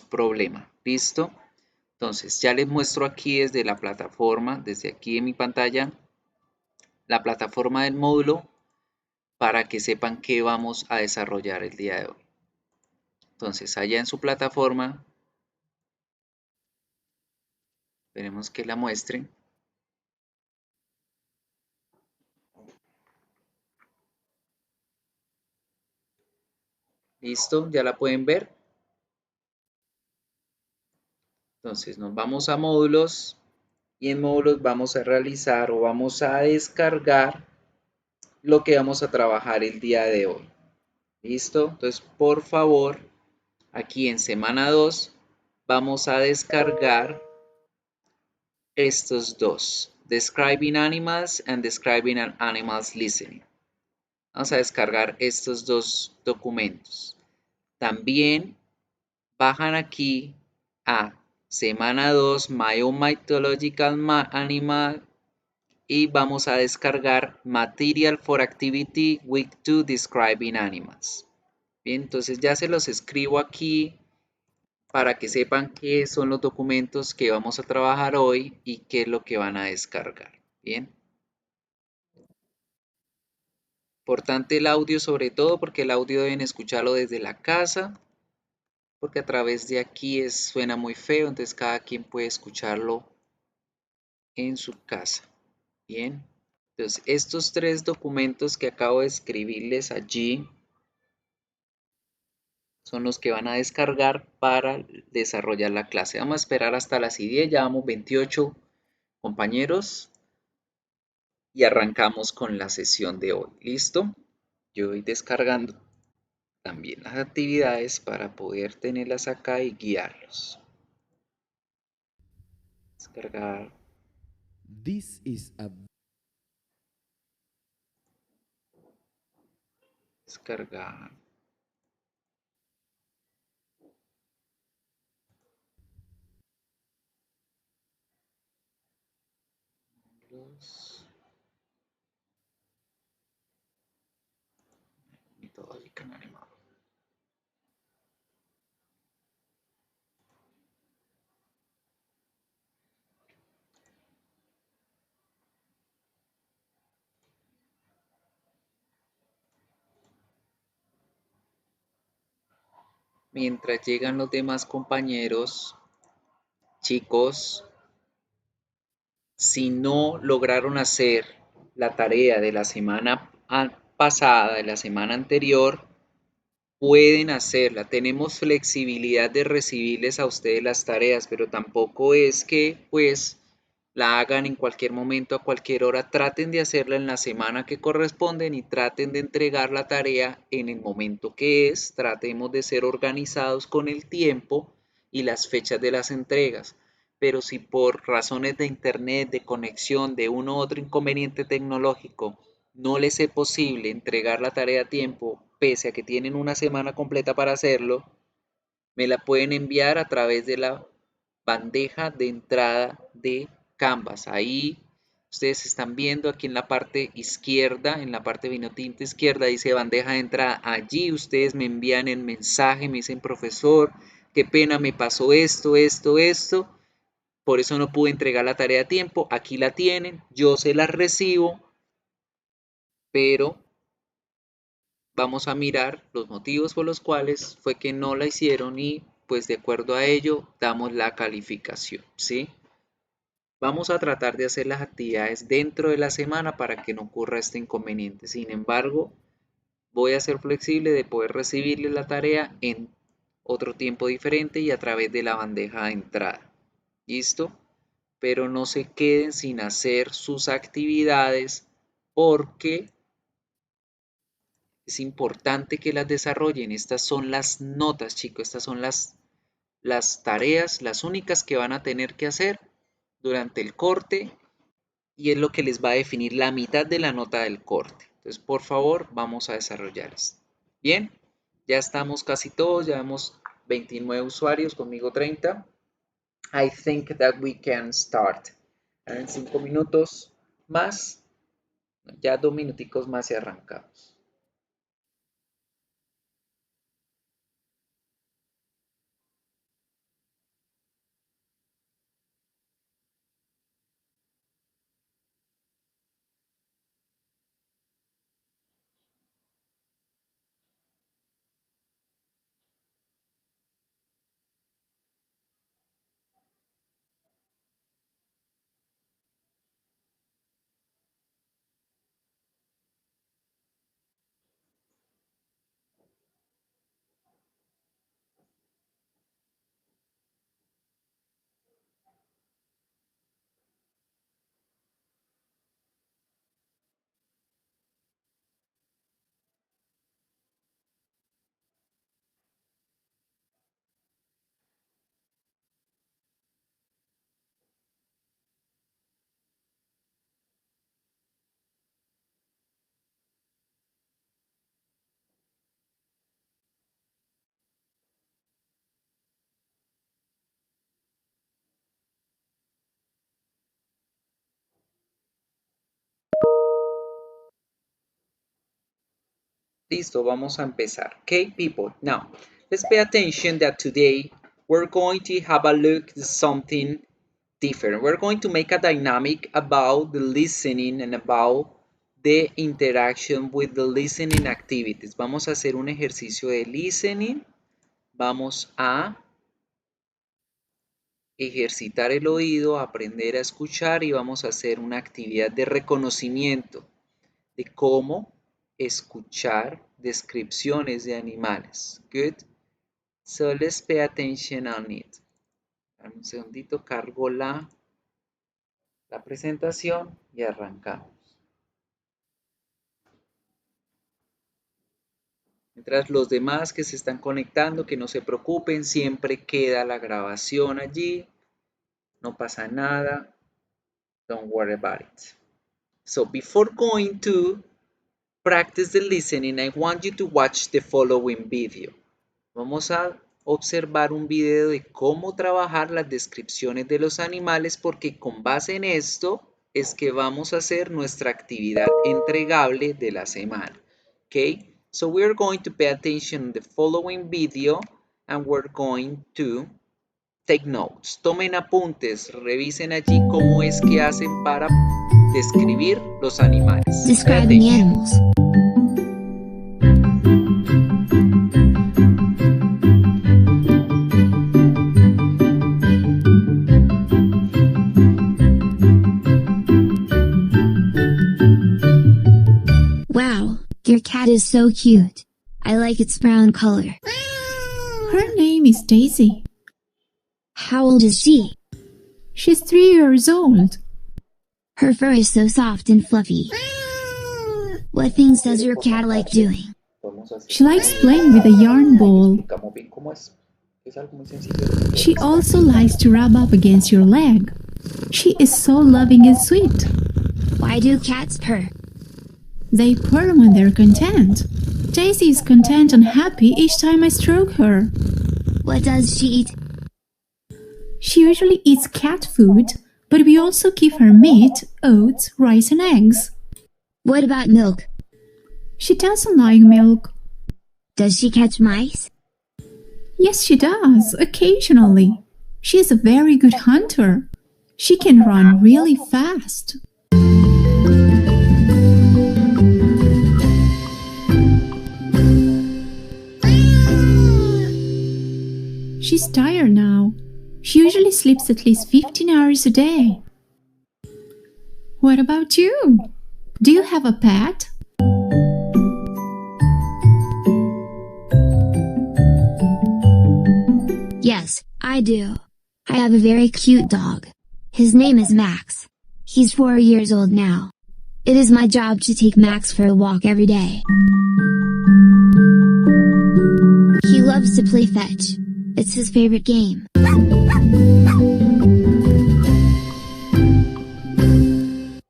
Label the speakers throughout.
Speaker 1: problema. ¿Listo? Entonces, ya les muestro aquí desde la plataforma, desde aquí en mi pantalla, la plataforma del módulo para que sepan qué vamos a desarrollar el día de hoy. Entonces, allá en su plataforma, esperemos que la muestren. ¿Listo? ¿Ya la pueden ver? Entonces, nos vamos a módulos y en módulos vamos a realizar o vamos a descargar lo que vamos a trabajar el día de hoy. ¿Listo? Entonces, por favor, aquí en semana 2 vamos a descargar estos dos, Describing Animals and Describing an Animal's Listening. Vamos a descargar estos dos documentos. También bajan aquí a semana 2, My Own Mythological Animal, y vamos a descargar Material for Activity Week 2 Describing Animals. Bien, entonces ya se los escribo aquí para que sepan qué son los documentos que vamos a trabajar hoy y qué es lo que van a descargar. Bien. Importante el audio sobre todo porque el audio deben escucharlo desde la casa, porque a través de aquí suena muy feo, entonces cada quien puede escucharlo en su casa. Bien. Entonces estos tres documentos que acabo de escribirles allí son los que van a descargar para desarrollar la clase. Vamos a esperar hasta las 10, ya vamos 28 compañeros y arrancamos con la sesión de hoy. ¿Listo? Yo voy descargando también las actividades para poder tenerlas acá y guiarlos. Descargar.
Speaker 2: This is a
Speaker 1: Descargar. Y todo el canal animado. Mientras llegan los demás compañeros, chicos, si no lograron hacer la tarea de la semana pasada, de la semana anterior, pueden hacerla. Tenemos flexibilidad de recibirles a ustedes las tareas, pero tampoco es que pues la hagan en cualquier momento, a cualquier hora. Traten de hacerla en la semana que corresponden y traten de entregar la tarea en el momento que es. Tratemos de ser organizados con el tiempo y las fechas de las entregas. Pero si por razones de internet, de conexión, de uno u otro inconveniente tecnológico, no les es posible entregar la tarea a tiempo, pese a que tienen una semana completa para hacerlo, me la pueden enviar a través de la bandeja de entrada de Canvas. Ahí ustedes están viendo aquí en la parte izquierda, en la parte vinotinta izquierda, dice bandeja de entrada. Allí ustedes me envían el mensaje, me dicen, profesor, qué pena, me pasó esto, por eso no pude entregar la tarea a tiempo. Aquí la tienen, yo se la recibo, pero vamos a mirar los motivos por los cuales fue que no la hicieron y pues de acuerdo a ello damos la calificación, ¿sí? Vamos a tratar de hacer las actividades dentro de la semana para que no ocurra este inconveniente. Sin embargo, voy a ser flexible de poder recibirle la tarea en otro tiempo diferente y a través de la bandeja de entrada. ¿Listo? Pero no se queden sin hacer sus actividades porque es importante que las desarrollen. Estas son las notas, chicos. Estas son las tareas, las únicas que van a tener que hacer durante el corte y es lo que les va a definir la mitad de la nota del corte. Entonces, por favor, vamos a desarrollar esto. Bien, ya estamos casi todos, ya vemos 29 usuarios, conmigo 30. I think that we can start. En 5 minutos más, ya 2 minuticos más y arrancamos. Listo, vamos a empezar. Okay, people. Now, let's pay attention that today we're going to have a look at something different. We're going to make a dynamic about the listening and about the interaction with the listening activities. Vamos a hacer un ejercicio de listening. Vamos a ejercitar el oído, aprender a escuchar y vamos a hacer una actividad de reconocimiento de cómo escuchar descripciones de animales. Good. So let's pay attention on it. Dame un segundito, cargo la presentación y arrancamos. Mientras los demás que se están conectando, que no se preocupen, siempre queda la grabación allí. No pasa nada. Don't worry about it. So before going to practice the listening, I want you to watch the following video. Vamos a observar un video de cómo trabajar las descripciones de los animales porque con base en esto es que vamos a hacer nuestra actividad entregable de la semana. Okay? So we're going to pay attention to the following video and we're going to take notes. Tomen apuntes, revisen allí cómo es que hacen para describir los animales.
Speaker 3: Describing animals. Wow, your cat is so cute. I like its brown color.
Speaker 4: Her name is Daisy.
Speaker 3: How old is she?
Speaker 4: She's 3 years old.
Speaker 3: Her fur is so soft and fluffy. What things does your cat like doing?
Speaker 4: She likes playing with a yarn ball. She also likes to rub up against your leg. She is so loving and sweet.
Speaker 3: Why do cats purr?
Speaker 4: They purr when they're content. Daisy is content and happy each time I stroke her.
Speaker 3: What does she eat?
Speaker 4: She usually eats cat food, but we also give her meat, oats, rice and eggs.
Speaker 3: What about milk?
Speaker 4: She doesn't like milk.
Speaker 3: Does she catch mice?
Speaker 4: Yes, she does, occasionally. She is a very good hunter. She can run really fast. She's tired now. She usually sleeps at least 15 hours a day. What about you? Do you have a pet?
Speaker 3: Yes, I do. I have a very cute dog. His name is Max. He's 4 years old now. It is my job to take Max for a walk every day. He loves to play fetch. It's his favorite game.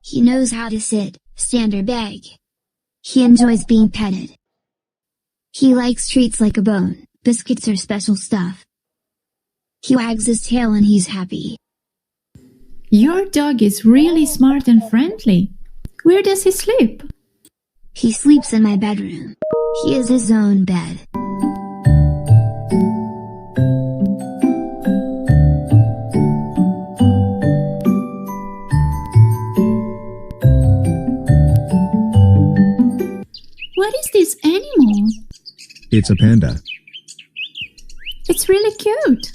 Speaker 3: He knows how to sit, stand or beg. He enjoys being petted. He likes treats like a bone, biscuits or special stuff. He wags his tail and he's happy.
Speaker 4: Your dog is really smart and friendly. Where does he sleep?
Speaker 3: He sleeps in my bedroom. He is his own bed.
Speaker 4: What is this animal?
Speaker 2: It's a panda.
Speaker 4: It's really cute.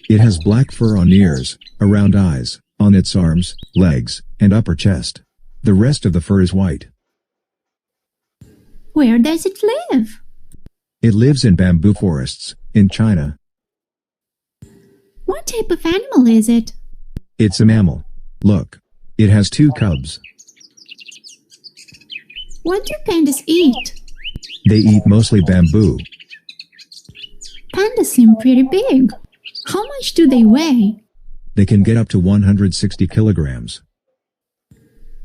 Speaker 2: It has black fur on ears, around eyes, on its arms, legs, and upper chest. The rest of the fur is white.
Speaker 4: Where does it live?
Speaker 2: It lives in bamboo forests, in China.
Speaker 4: What type of animal is it?
Speaker 2: It's a mammal. Look. It has 2 cubs.
Speaker 4: What do pandas eat?
Speaker 2: They eat mostly bamboo.
Speaker 4: Pandas seem pretty big. How much do they weigh?
Speaker 2: They can get up to 160 kilograms.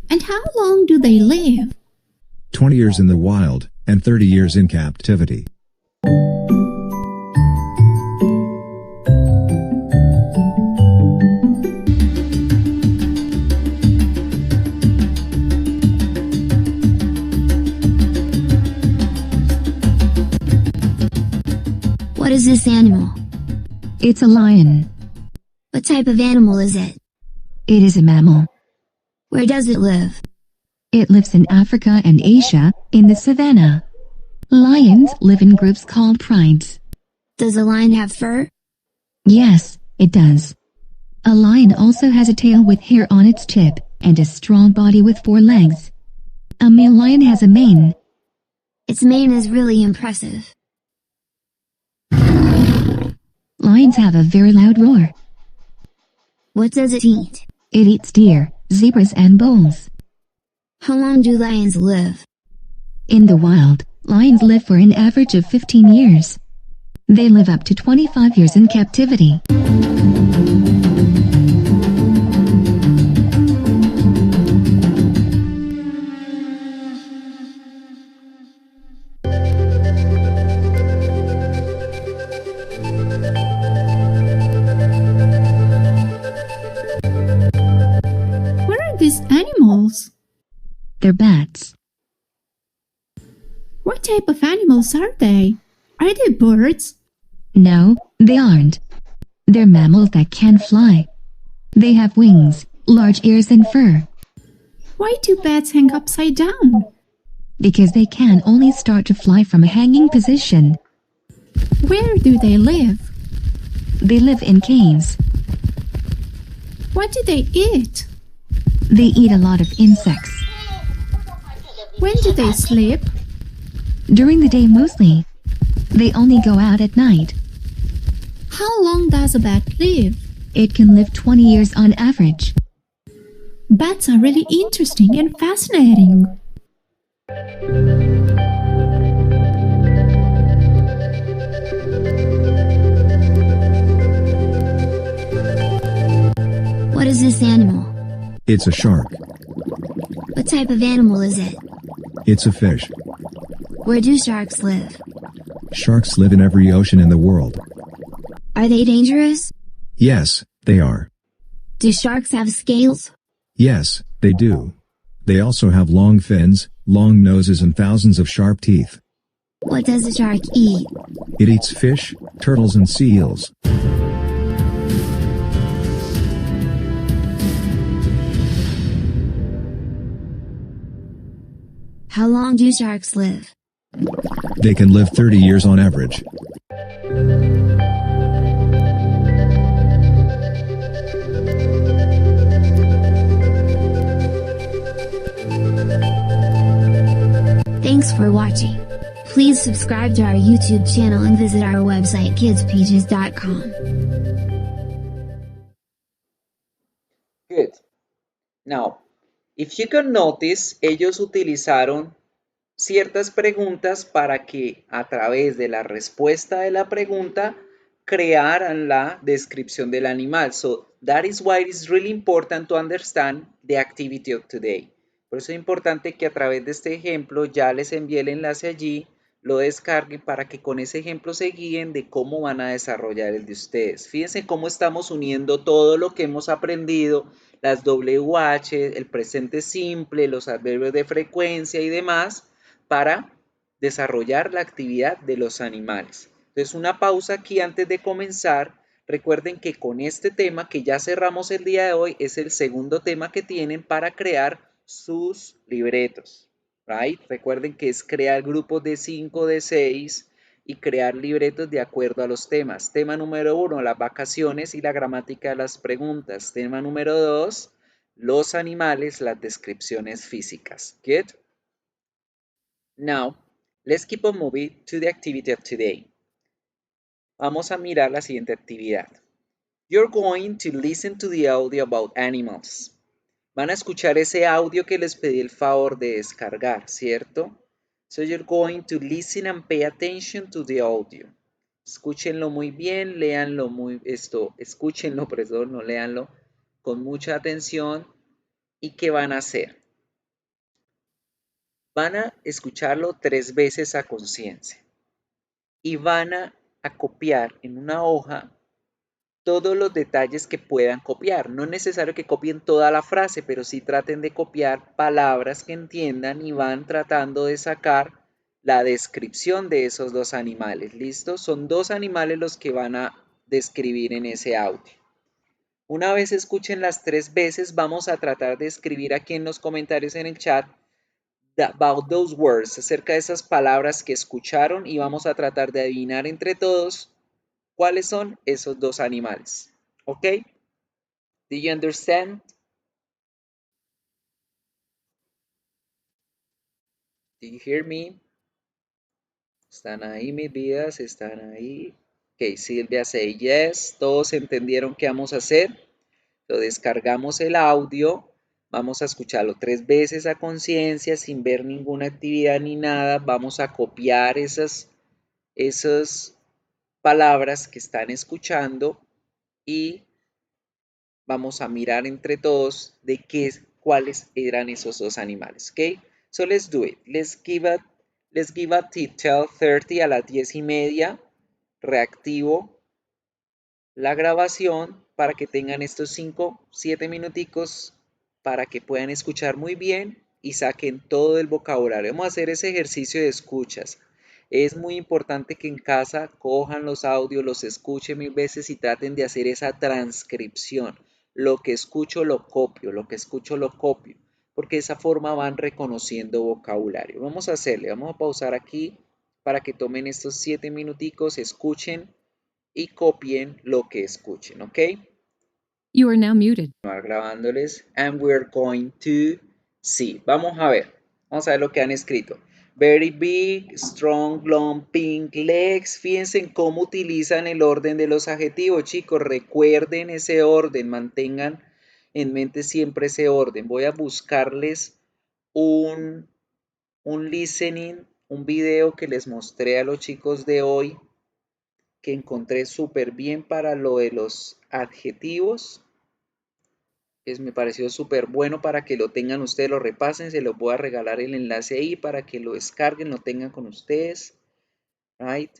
Speaker 4: And how long do they live?
Speaker 2: 20 years in the wild, and 30 years in captivity.
Speaker 3: this animal?
Speaker 5: It's a lion.
Speaker 3: What type of animal is it?
Speaker 5: It is a mammal.
Speaker 3: Where does it live?
Speaker 5: It lives in Africa and Asia, in the savanna. Lions live in groups called prides.
Speaker 3: Does a lion have fur?
Speaker 5: Yes, it does. A lion also has a tail with hair on its tip, and a strong body with 4 legs. A male lion has a mane.
Speaker 3: Its mane is really impressive.
Speaker 5: Lions have a very loud roar.
Speaker 3: What does it eat?
Speaker 5: It eats deer, zebras and bulls.
Speaker 3: How long do lions live?
Speaker 5: In the wild, lions live for an average of 15 years. They live up to 25 years in captivity.
Speaker 4: What are these animals?
Speaker 5: They're bats.
Speaker 4: What type of animals are they? Are they birds?
Speaker 5: No, they aren't. They're mammals that can fly. They have wings, large ears and fur.
Speaker 4: Why do bats hang upside down?
Speaker 5: Because they can only start to fly from a hanging position.
Speaker 4: Where do they live?
Speaker 5: They live in caves.
Speaker 4: What do they eat?
Speaker 5: They eat a lot of insects.
Speaker 4: When do they sleep?
Speaker 5: During the day mostly. They only go out at night.
Speaker 4: How long does a bat live?
Speaker 5: It can live 20 years on average.
Speaker 4: Bats are really interesting and fascinating.
Speaker 3: What is this animal?
Speaker 2: It's a shark.
Speaker 3: What type of animal is it?
Speaker 2: It's a fish.
Speaker 3: Where do sharks live?
Speaker 2: Sharks live in every ocean in the world.
Speaker 3: Are they dangerous?
Speaker 2: Yes, they are.
Speaker 3: Do sharks have scales?
Speaker 2: Yes, they do. They also have long fins, long noses and thousands of sharp teeth.
Speaker 3: What does a shark eat?
Speaker 2: It eats fish, turtles and seals.
Speaker 3: How long do sharks live?
Speaker 2: They can live 30 years on average.
Speaker 3: Thanks for watching. Please subscribe to our YouTube channel and visit our website kidspeaches.com.
Speaker 1: Good. Now, if you can notice, ellos utilizaron ciertas preguntas para que a través de la respuesta de la pregunta crearan la descripción del animal. So that is why it's really important to understand the activity of today. Por eso es importante que a través de este ejemplo ya les envíe el enlace allí, lo descarguen para que con ese ejemplo se guíen de cómo van a desarrollar el de ustedes. Fíjense cómo estamos uniendo todo lo que hemos aprendido, las WH, el presente simple, los adverbios de frecuencia y demás, para desarrollar la actividad de los animales. Entonces, una pausa aquí antes de comenzar. Recuerden que con este tema que ya cerramos el día de hoy es el segundo tema que tienen para crear sus libretos. Right? Recuerden que es crear grupos de 5, de 6 y crear libretos de acuerdo a los temas. Tema número 1, las vacaciones y la gramática de las preguntas. Tema número 2, los animales, las descripciones físicas. Good? Now, let's keep on moving to the activity of today. Vamos a mirar la siguiente actividad. You're going to listen to the audio about animals. Van a escuchar ese audio que les pedí el favor de descargar, ¿cierto? So you're going to listen and pay attention to the audio. Escúchenlo muy bien, léanlo escúchenlo, perdón, no léanlo, con mucha atención. ¿Y qué van a hacer? Van a escucharlo 3 veces a conciencia. Y van a copiar en una hoja todos los detalles que puedan copiar. No es necesario que copien toda la frase, pero sí traten de copiar palabras que entiendan y van tratando de sacar la descripción de esos dos animales. ¿Listo? Son dos animales los que van a describir en ese audio. Una vez escuchen las 3 veces, vamos a tratar de escribir aquí en los comentarios en el chat about those words, acerca de esas palabras que escucharon, y vamos a tratar de adivinar entre todos cuáles son esos dos animales. ¿Ok? Do you understand? Do you hear me? ¿Están ahí mis vidas? ¿Están ahí? Ok, Silvia say yes. ¿Todos entendieron qué vamos a hacer? Lo descargamos el audio. Vamos a escucharlo 3 veces a conciencia, sin ver ninguna actividad ni nada. Vamos a copiar esas palabras que están escuchando y vamos a mirar entre todos de cuáles eran esos dos animales. ¿Ok? So let's do it. Let's give a till 30 a las 10:30. Reactivo la grabación para que tengan estos 5-7 minuticos para que puedan escuchar muy bien y saquen todo el vocabulario. Vamos a hacer ese ejercicio de escuchas. Es muy importante que en casa cojan los audios, los escuchen 1000 veces y traten de hacer esa transcripción. Lo que escucho lo copio, lo que escucho lo copio, porque de esa forma van reconociendo vocabulario. Vamos a hacerle, vamos a pausar aquí para que tomen estos 7 minuticos, escuchen y copien lo que escuchen, ¿ok?
Speaker 4: You are now muted.
Speaker 1: Grabándoles. And we're going to see. Vamos a ver lo que han escrito. Very big, strong, long, pink legs. Fíjense en cómo utilizan el orden de los adjetivos, chicos. Recuerden ese orden, mantengan en mente siempre ese orden. Voy a buscarles un listening, un video que les mostré a los chicos de hoy, que encontré súper bien para lo de los adjetivos. Me pareció súper bueno para que lo tengan ustedes, lo repasen, se los voy a regalar el enlace ahí para que lo descarguen, lo tengan con ustedes. Right?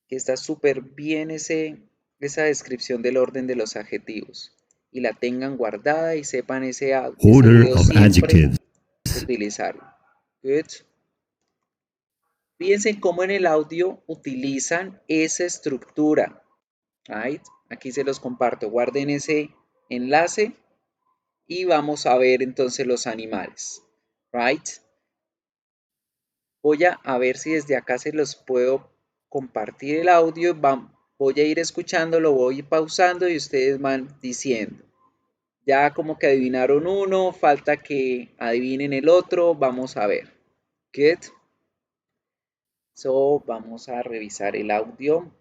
Speaker 1: Que está súper bien esa descripción del orden de los adjetivos. Y la tengan guardada y sepan ese
Speaker 6: Order
Speaker 1: video
Speaker 6: of
Speaker 1: siempre
Speaker 6: adjectives.
Speaker 1: utilizarlo. Good. Fíjense cómo en el audio utilizan esa estructura. Right? Aquí se los comparto. Guarden ese enlace y vamos a ver entonces los animales. Right? Voy a ver si desde acá se los puedo compartir el audio. Voy a ir escuchando, lo voy a ir pausando y ustedes van diciendo. Ya como que adivinaron uno, falta que adivinen el otro. Vamos a ver. Good. So, vamos a revisar el audio.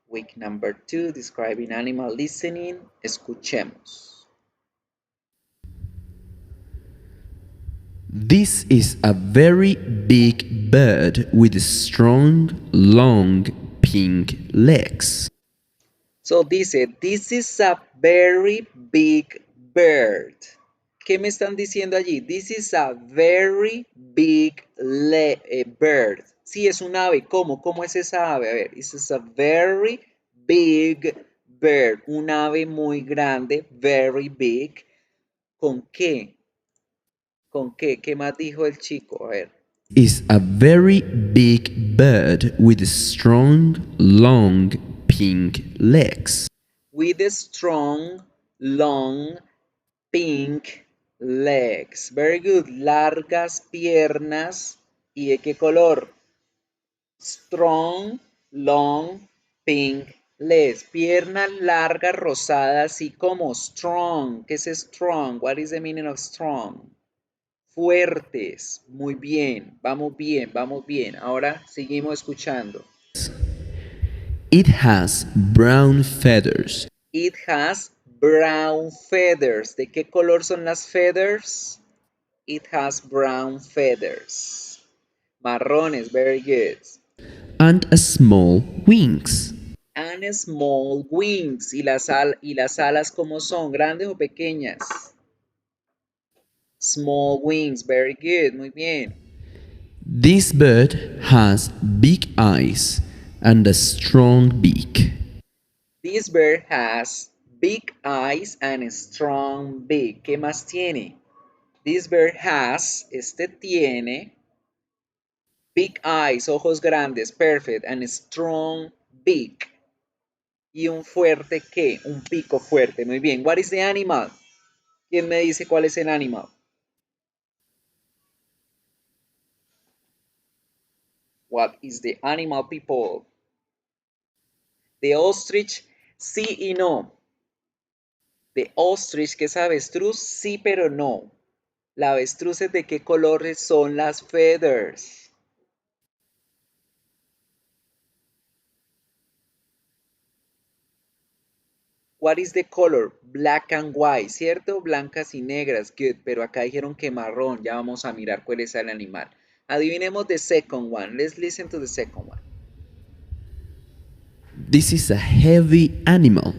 Speaker 1: Week number 2, describing animal listening. Escuchemos.
Speaker 6: This is a very big bird with strong, long, pink legs.
Speaker 1: So dice, this is a very big bird. ¿Qué me están diciendo allí? This is a very big bird. Sí, es un ave. ¿Cómo? ¿Cómo es esa ave? A ver, this is a very big bird. Un ave muy grande, very big. ¿Con qué? ¿Con qué? ¿Qué más dijo el chico? A ver.
Speaker 6: Is a very big bird with strong, long, pink legs.
Speaker 1: With strong, long, pink legs. Very good. Largas piernas. ¿Y de qué color? Strong, long, pink legs. Piernas largas, rosadas, así como strong. ¿Qué es strong? What is the meaning of strong? Fuertes. Muy bien. Vamos bien, vamos bien. Ahora seguimos escuchando.
Speaker 6: It has brown feathers.
Speaker 1: It has brown feathers. ¿De qué color son las feathers? It has brown feathers. Marrones, very good.
Speaker 6: And a small wings.
Speaker 1: And small wings. ¿Y las alas cómo son? ¿Grandes o pequeñas? Small wings, very good, muy bien.
Speaker 6: This bird has big eyes and a strong beak.
Speaker 1: This bird has big eyes and a strong beak. ¿Qué más tiene? This bird has, tiene Big eyes, ojos grandes, perfect, and strong beak. Y un fuerte ¿qué? Un pico fuerte, muy bien. What is the animal? ¿Quién me dice cuál es el animal? What is the animal, people? The ostrich, sí y no. The ostrich, que es avestruz, sí, pero no. La avestruz es de qué colores son las feathers. What is the color? Black and white, ¿cierto? Blancas y negras, good. Pero acá dijeron que marrón. Ya vamos a mirar cuál es el animal. Adivinemos the second one. Let's listen to the second one.
Speaker 6: This is a heavy animal.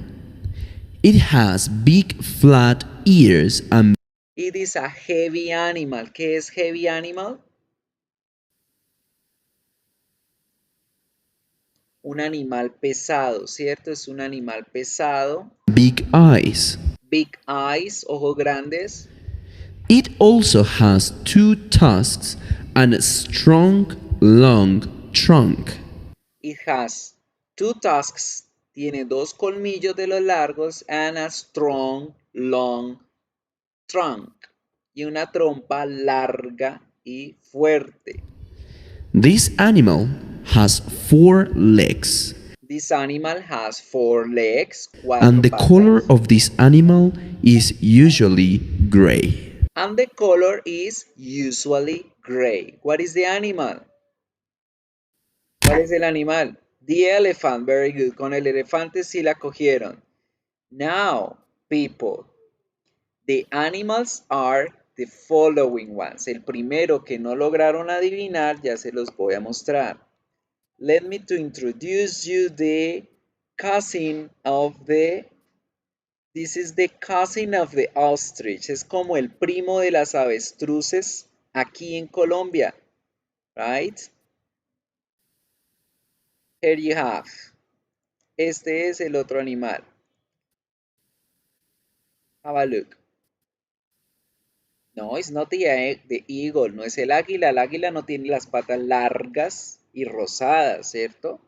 Speaker 6: It has big flat ears and
Speaker 1: It is a heavy animal. ¿Qué es heavy animal? Un animal pesado, ¿cierto? Es un animal pesado.
Speaker 6: big eyes.
Speaker 1: Big eyes, ojos grandes.
Speaker 6: It also has two tusks and a strong, long trunk.
Speaker 1: It has two tusks. Tiene dos colmillos de los largos and a strong, long trunk. Y una trompa larga y fuerte.
Speaker 6: This animal has four legs,
Speaker 1: This animal has four legs,
Speaker 6: and
Speaker 1: cuatro
Speaker 6: the color
Speaker 1: patas.
Speaker 6: of this animal is usually gray.
Speaker 1: And the color is usually gray. What is the animal? ¿Cuál es el animal? The elephant, very good. Con el elefante sí la cogieron. Now, people, the animals are the following ones. El primero que no lograron adivinar, ya se los voy a mostrar. Let me to introduce you the cousin of the... This is the cousin of the ostrich. Es como el primo de las avestruces aquí en Colombia. Right? Here you have. Este es el otro animal. Have a look. No, it's not the eagle, no es el águila. El águila no tiene las patas largas y rosadas, ¿cierto?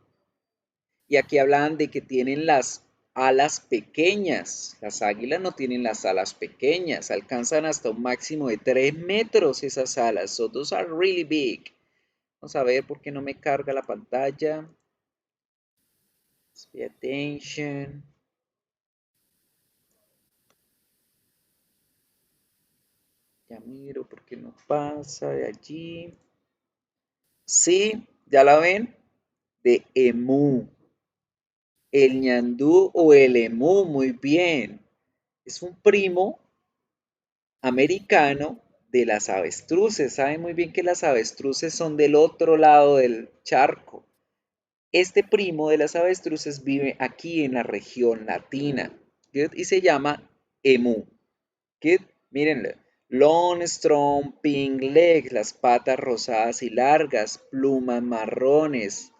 Speaker 1: Y aquí hablan de que tienen las alas pequeñas. Las águilas no tienen las alas pequeñas. Alcanzan hasta un máximo de 3 metros esas alas. So those are really big. Vamos a ver por qué no me carga la pantalla. Let's pay attention. Ya miro por qué no pasa de allí. Sí, ¿ya la ven? De emú. El ñandú o el emú, muy bien. Es un primo americano de las avestruces. Saben muy bien que las avestruces son del otro lado del charco. Este primo de las avestruces vive aquí en la región latina. ¿Good? Y se llama emú. ¿Good? Mírenlo. Long, strong, pink legs, las patas rosadas y largas, plumas marrones,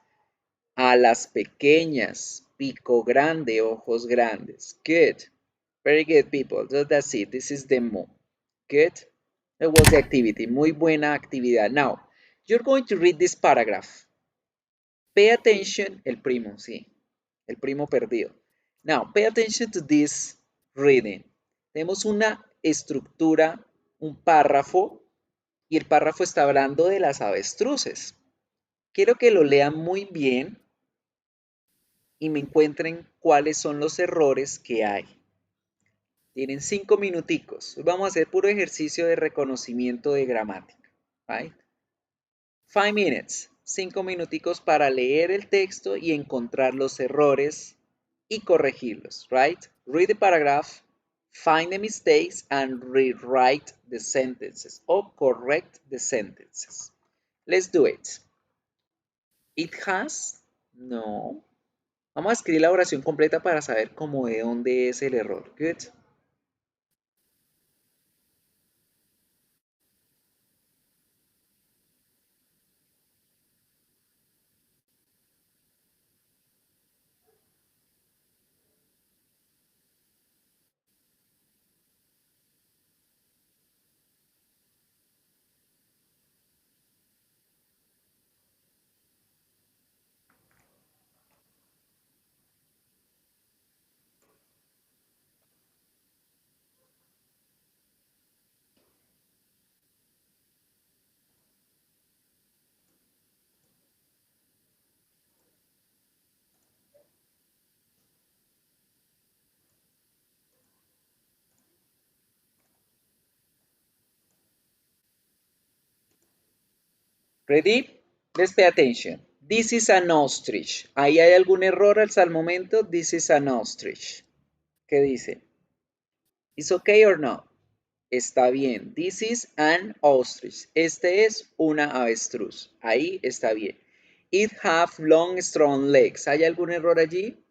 Speaker 1: alas pequeñas, pico grande, ojos grandes. Good. Very good, people. So that's it. This is the moo. Good. That was the activity. Muy buena actividad. Now, you're going to read this paragraph. Pay attention. El primo, sí. El primo perdido. Now, pay attention to this reading. Tenemos una estructura, un párrafo, y el párrafo está hablando de las avestruces. Quiero que lo lean muy bien y me encuentren cuáles son los errores que hay. Tienen 5 minuticos. Hoy vamos a hacer puro ejercicio de reconocimiento de gramática. Right? 5 minutes. 5 minuticos para leer el texto y encontrar los errores y corregirlos. Right? Read the paragraph, find the mistakes, and rewrite the sentences or correct the sentences. Let's do it. It has. No. Vamos a escribir la oración completa para saber cómo de dónde es el error. Good. Ready? Let's pay attention. This is an ostrich. ¿Ahí hay algún error hasta el momento? This is an ostrich. ¿Qué dice? ¿Is okay or no? Está bien. This is an ostrich. Este es una avestruz. Ahí está bien. It have long, strong legs. ¿Hay algún error allí?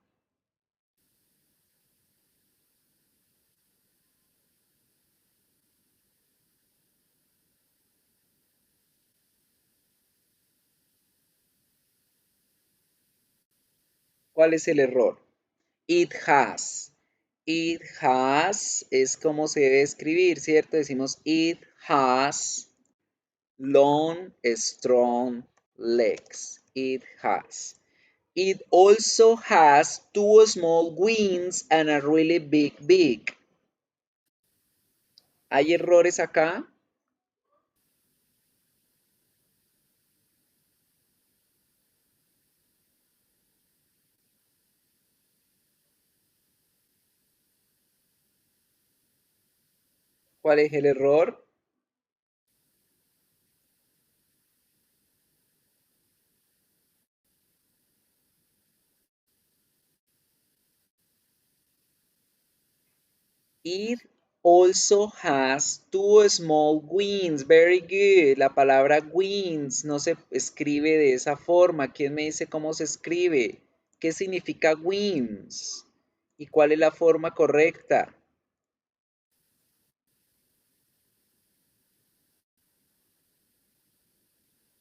Speaker 1: ¿Cuál es el error? It has. It has es como se debe escribir, ¿cierto? Decimos it has long, strong legs. It has. It also has two small wings and a really big beak. ¿Hay errores acá? ¿Cuál es el error? It also has two small wings. Very good. La palabra wings no se escribe de esa forma. ¿Quién me dice cómo se escribe? ¿Qué significa wings? ¿Y cuál es la forma correcta?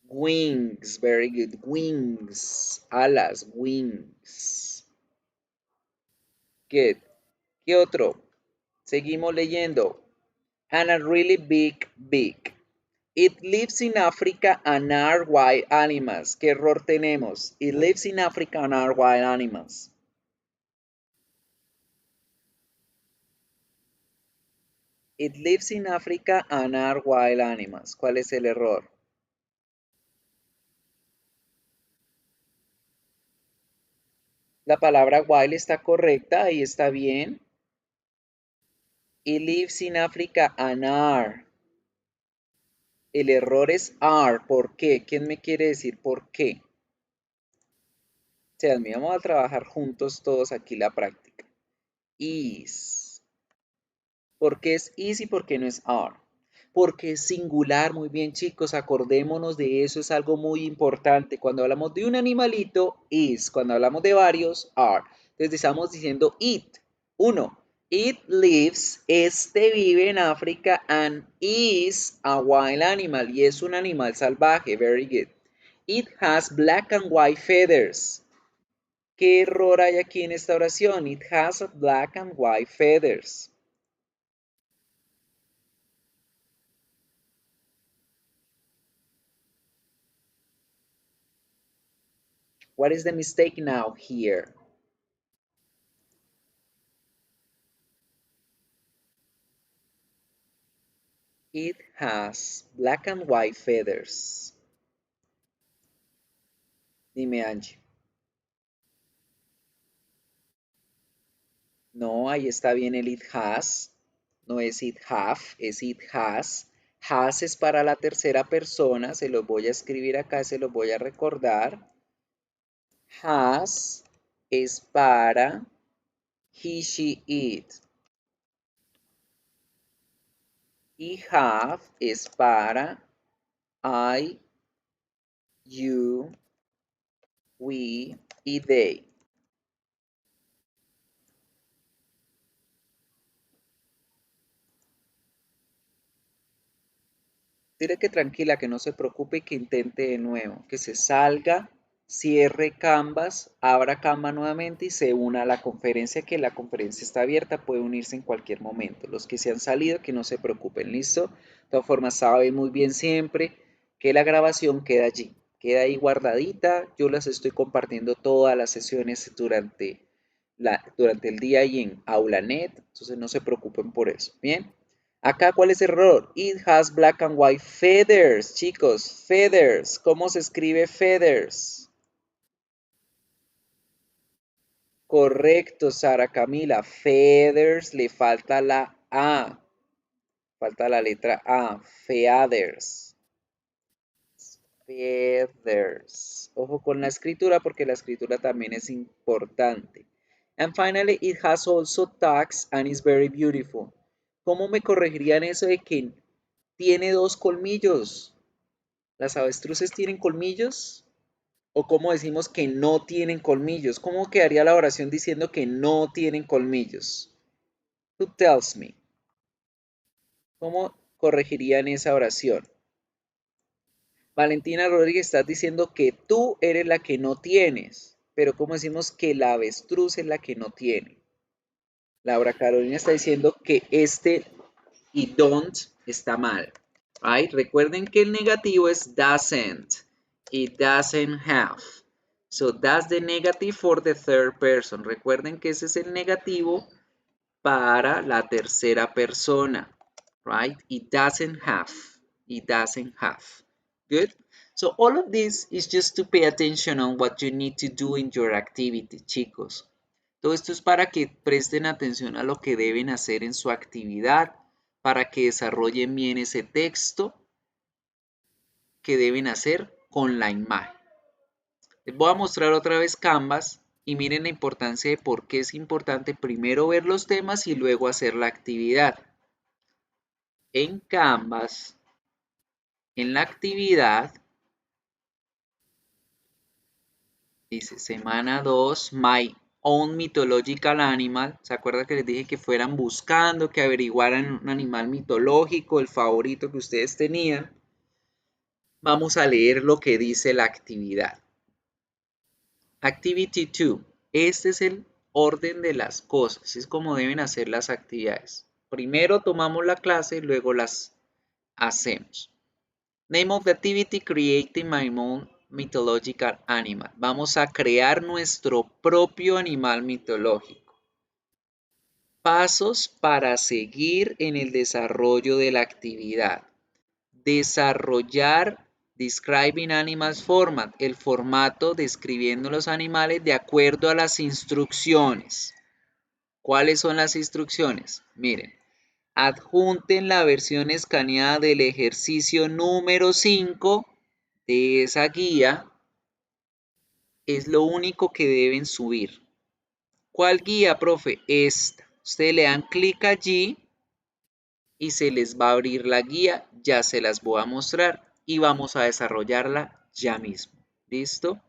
Speaker 1: Wings. Very good. Wings. Alas. Wings. Good. ¿Qué otro? Seguimos leyendo. And a really big beak. It lives in Africa and are wild animals. ¿Qué error tenemos? It lives in Africa and are wild animals. It lives in Africa and are wild animals. ¿Cuál es el error? La palabra wild está correcta, ahí está bien. It lives in Africa and are. El error es are. ¿Por qué? ¿Quién me quiere decir por qué? O sea, vamos a trabajar juntos todos aquí la práctica. Is. ¿Por qué es is y por qué no es are? Porque es singular. Muy bien, chicos, acordémonos de eso, es algo muy importante. Cuando hablamos de un animalito, is. Cuando hablamos de varios, are. Entonces estamos diciendo it. Uno, it lives, este vive en África and is a wild animal. Y es un animal salvaje. Very good. It has black and white feathers. ¿Qué error hay aquí en esta oración? It has black and white feathers. What is the mistake now here? It has black and white feathers. Dime, Angie. No, ahí está bien el it has. No es it have, es it has. Has es para la tercera persona. Se los voy a escribir acá, se los voy a recordar. Has es para he, she, it. Y have es para I, you, we y they. Dile que tranquila, que no se preocupe y que intente de nuevo, que se salga, cierre Canvas, abra Canvas nuevamente y se una a la conferencia, que la conferencia está abierta, puede unirse en cualquier momento. Los que se han salido, que no se preocupen, ¿listo? De todas formas, saben muy bien siempre que la grabación queda allí, queda ahí guardadita. Yo las estoy compartiendo todas las sesiones durante el día y en AulaNet, entonces no se preocupen por eso, ¿bien? Acá, ¿cuál es el error? It has black and white feathers, chicos. Feathers. ¿Cómo se escribe feathers? Correcto, Sara Camila. Feathers, le falta la A. Falta la letra A. Feathers. Feathers. Ojo con la escritura porque la escritura también es importante. And finally, it has also tags and is very beautiful. ¿Cómo me corregirían eso de que tiene 2 colmillos? ¿Las avestruces tienen colmillos? ¿O cómo decimos que no tienen colmillos? ¿Cómo quedaría la oración diciendo que no tienen colmillos? Who tells me? ¿Cómo corregirían esa oración? Valentina Rodríguez, estás diciendo que tú eres la que no tienes, pero ¿cómo decimos que la avestruz es la que no tiene? Laura Carolina está diciendo que este y don't está mal. Right? Recuerden que el negativo es doesn't. It doesn't have. So that's the negative for the third person. Recuerden que ese es el negativo para la tercera persona. Right? It doesn't have. It doesn't have. Good? So all of this is just to pay attention on what you need to do in your activity, chicos. Todo esto es para que presten atención a lo que deben hacer en su actividad, para que desarrollen bien ese texto que deben hacer con la imagen. Les voy a mostrar otra vez Canvas y miren la importancia de por qué es importante primero ver los temas y luego hacer la actividad. En Canvas, en la actividad, dice semana 2, My Own Mythological Animal. ¿Se acuerdan que les dije que fueran buscando, que averiguaran un animal mitológico, el favorito que ustedes tenían? Vamos a leer lo que dice la actividad. Activity 2. Este es el orden de las cosas. Es como deben hacer las actividades. Primero tomamos la clase y luego las hacemos. Name of the activity, creating my own mythological animal. Vamos a crear nuestro propio animal mitológico. Pasos para seguir en el desarrollo de la actividad. Desarrollar Describing Animals Format, el formato describiendo los animales de acuerdo a las instrucciones. ¿Cuáles son las instrucciones? Miren, adjunten la versión escaneada del ejercicio número 5 de esa guía. Es lo único que deben subir. ¿Cuál guía, profe? Esta. Ustedes le dan clic allí y se les va a abrir la guía. Ya se las voy a mostrar y vamos a desarrollarla ya mismo. ¿Listo?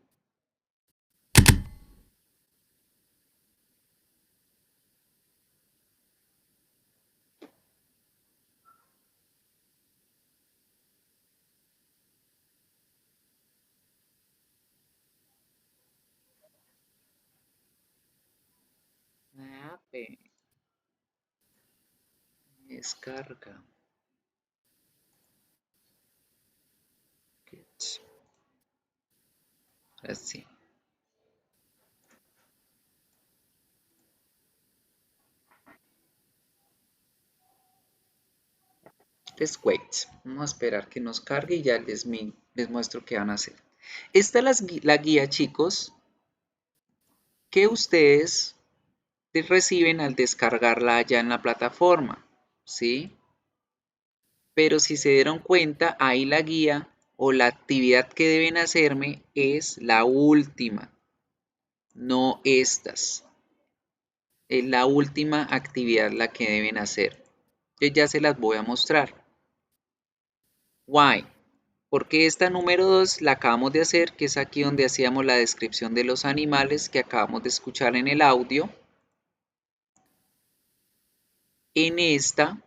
Speaker 1: Descarga. Así. Let's wait. Vamos a esperar que nos cargue y ya les muestro qué van a hacer. Esta es la guía, chicos, que ustedes reciben al descargarla allá en la plataforma, ¿sí? Pero si se dieron cuenta, ahí la guía o la actividad que deben hacerme es la última, no estas. Es la última actividad la que deben hacer. Yo ya se las voy a mostrar. Why? Porque esta número 2 la acabamos de hacer, que es aquí donde hacíamos la descripción de los animales que acabamos de escuchar en el audio. En esta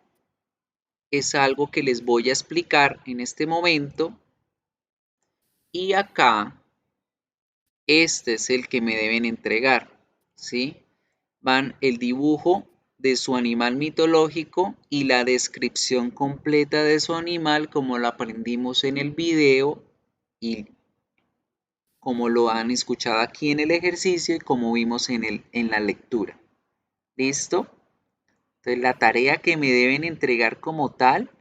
Speaker 1: es algo que les voy a explicar en este momento. Y acá, este es el que me deben entregar, ¿sí? Van el dibujo de su animal mitológico y la descripción completa de su animal como lo aprendimos en el video y como lo han escuchado aquí en el ejercicio y como vimos en la lectura. ¿Listo? Entonces la tarea que me deben entregar como tal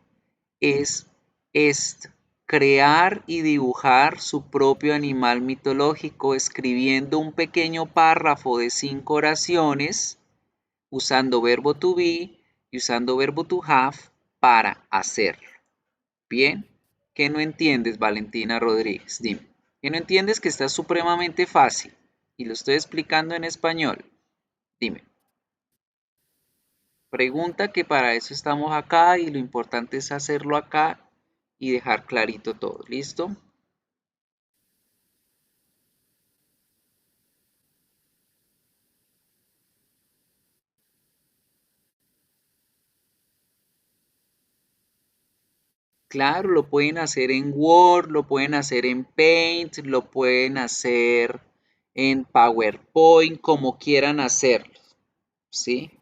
Speaker 1: es esta: crear y dibujar su propio animal mitológico escribiendo un pequeño párrafo de 5 oraciones usando verbo to be y usando verbo to have para hacerlo. Bien, ¿ok? ¿Qué no entiendes, Valentina Rodríguez? Dime. ¿Qué no entiendes que está supremamente fácil? Y lo estoy explicando en español. Dime. Pregunta, que para eso estamos acá y lo importante es hacerlo acá y dejar clarito todo. ¿Listo? Claro, lo pueden hacer en Word, lo pueden hacer en Paint, lo pueden hacer en PowerPoint, como quieran hacerlo, ¿sí?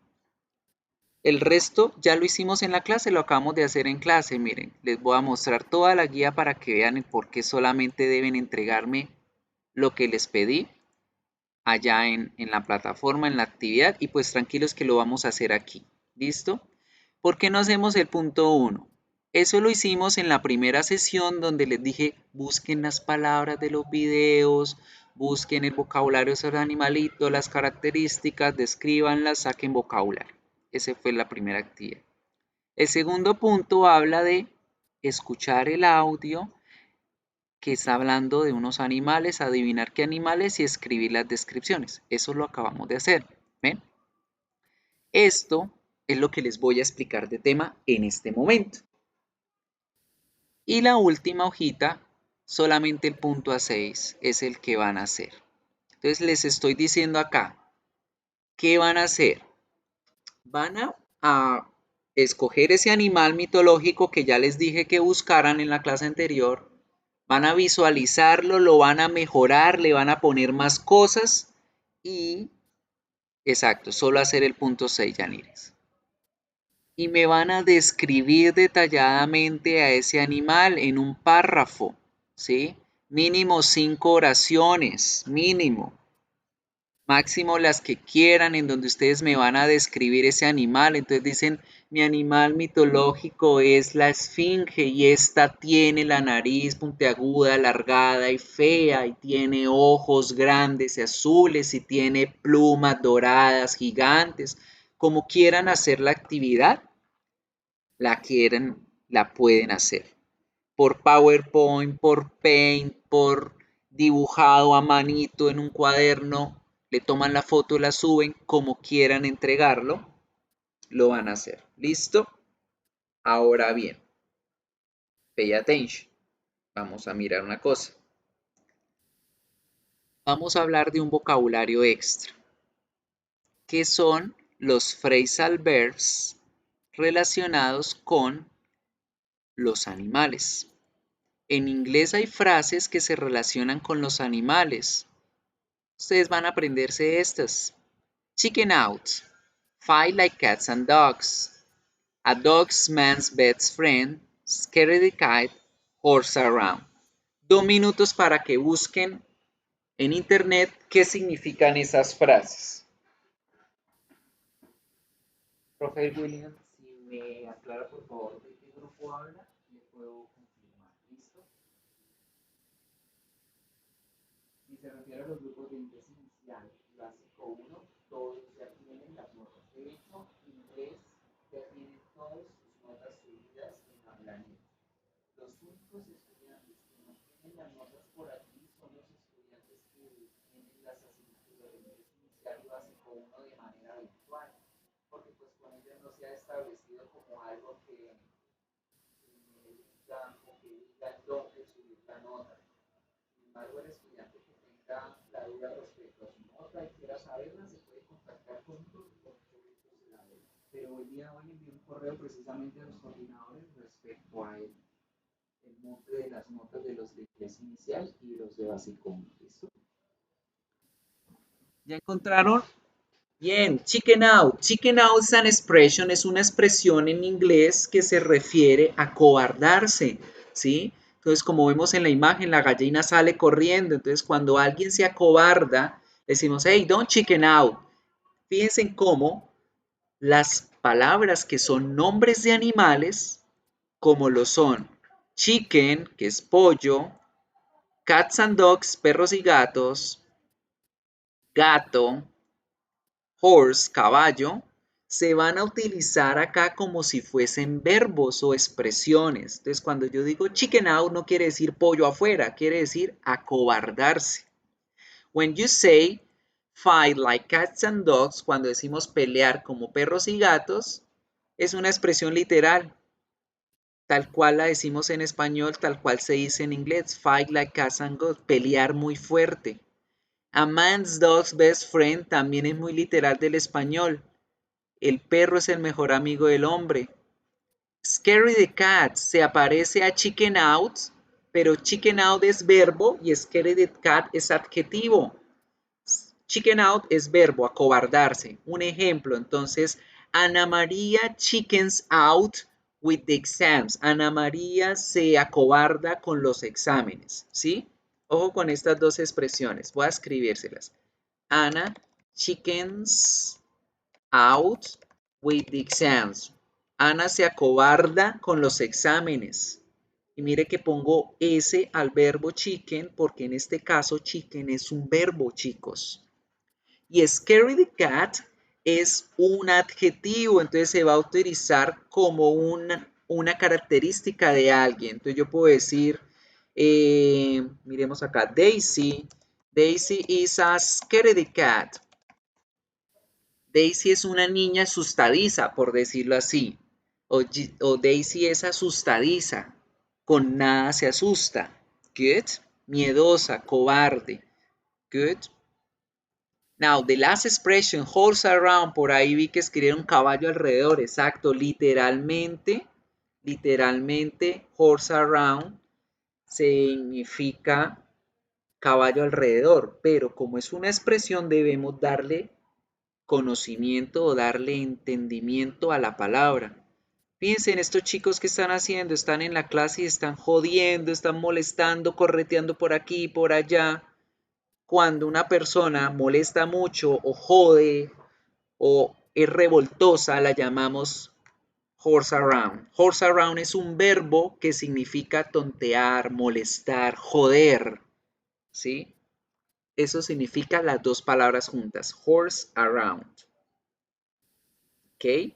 Speaker 1: El resto ya lo hicimos en la clase, lo acabamos de hacer en clase. Miren, les voy a mostrar toda la guía para que vean el por qué solamente deben entregarme lo que les pedí allá en la plataforma, en la actividad, y pues tranquilos que lo vamos a hacer aquí. ¿Listo? ¿Por qué no hacemos el punto 1? Eso lo hicimos en la primera sesión donde les dije busquen las palabras de los videos, busquen el vocabulario de los animalitos, las características, descríbanlas, saquen vocabulario. Esa fue la primera actividad. El segundo punto habla de escuchar el audio que está hablando de unos animales, adivinar qué animales y escribir las descripciones. Eso lo acabamos de hacer. ¿Ven? Esto es lo que les voy a explicar de tema en este momento. Y la última hojita, solamente el punto A6 es el que van a hacer. Entonces les estoy diciendo acá, ¿qué van a hacer? Van a escoger ese animal mitológico que ya les dije que buscaran en la clase anterior. Van a visualizarlo, lo van a mejorar, le van a poner más cosas y, exacto, solo hacer el punto 6, Yanires. Y me van a describir detalladamente a ese animal en un párrafo, ¿sí? Mínimo 5 oraciones, mínimo. Máximo las que quieran, en donde ustedes me van a describir ese animal. Entonces dicen, mi animal mitológico es la esfinge y esta tiene la nariz puntiaguda, alargada y fea y tiene ojos grandes y azules y tiene plumas doradas gigantes. Como quieran hacer la actividad, la pueden hacer. Por PowerPoint, por Paint, por dibujado a manito en un cuaderno, le toman la foto, la suben, como quieran entregarlo, lo van a hacer. ¿Listo? Ahora bien, pay attention. Vamos a mirar una cosa. Vamos a hablar de un vocabulario extra, que son los phrasal verbs relacionados con los animales. En inglés hay frases que se relacionan con los animales. Ustedes van a aprenderse estas. Chicken out. Fight like cats and dogs. A dog's man's best friend. Scare the kite. Horse around. 2 minutos para que busquen en internet qué significan esas frases. Profe William, si me aclara por favor de qué grupo habla, le puedo confirmar. ¿Listo? Si se refiere a los grupos de inglés inicial, básico 1, todos ya tienen las notas. De hecho, inglés ya tienen todas sus notas subidas en hablaneta. Los únicos estudiantes que no tienen las notas por aquí son los estudiantes que tienen las asignaturas de inglés inicial y básico 1 de manera virtual, porque pues con ellos no se ha establecido como algo que me diga o que diga dónde subir la nota. Sin embargo, el estudiante que tenga la duda respecto a su nota y quiera saberla, se puede contactar conmigo y con mucho gusto se la doy. Pero el día de hoy envié un correo precisamente a los coordinadores respecto a el monte de las notas de los de inglés inicial y los de básico 1. ¿Listo? ¿Ya encontraron? Bien, chicken out. Chicken out is an expression, es una expresión en inglés que se refiere a cobardarse, ¿sí? Entonces, como vemos en la imagen, la gallina sale corriendo. Entonces, cuando alguien se acobarda, decimos, hey, don't chicken out. Fíjense en cómo las palabras que son nombres de animales, como lo son chicken, que es pollo, cats and dogs, perros y gatos, gato, horse, caballo, se van a utilizar acá como si fuesen verbos o expresiones. Entonces, cuando yo digo chicken out, no quiere decir pollo afuera, quiere decir acobardarse. When you say fight like cats and dogs, cuando decimos pelear como perros y gatos, es una expresión literal. Tal cual la decimos en español, tal cual se dice en inglés. Fight like cats and dogs, pelear muy fuerte. A man's dog's best friend también es muy literal del español. El perro es el mejor amigo del hombre. Scary the cat se aparece a chicken out, pero chicken out es verbo y scary the cat es adjetivo. Chicken out es verbo, acobardarse. Un ejemplo, entonces, Ana María chickens out with the exams. Ana María se acobarda con los exámenes, ¿sí? Ojo con estas dos expresiones, voy a escribírselas. Ana chickens out with the exams. Ana se acobarda con los exámenes. Y mire que pongo S al verbo chicken porque en este caso chicken es un verbo, chicos. Y scary the cat es un adjetivo, entonces se va a utilizar como una característica de alguien. Entonces yo puedo decir, miremos acá, Daisy is a scary cat. Daisy es una niña asustadiza, por decirlo así. O Daisy es asustadiza, con nada se asusta. Good. Miedosa, cobarde. Good. Now, the last expression, horse around, por ahí vi que escribieron caballo alrededor, exacto, literalmente, horse around significa caballo alrededor, pero como es una expresión debemos darle conocimiento o darle entendimiento a la palabra. Fíjense en estos chicos que están haciendo, están en la clase y están jodiendo, están molestando, correteando por aquí y por allá. Cuando una persona molesta mucho o jode o es revoltosa, la llamamos horse around. Horse around es un verbo que significa tontear, molestar, joder, ¿sí? Eso significa las dos palabras juntas, horse around. ¿Ok?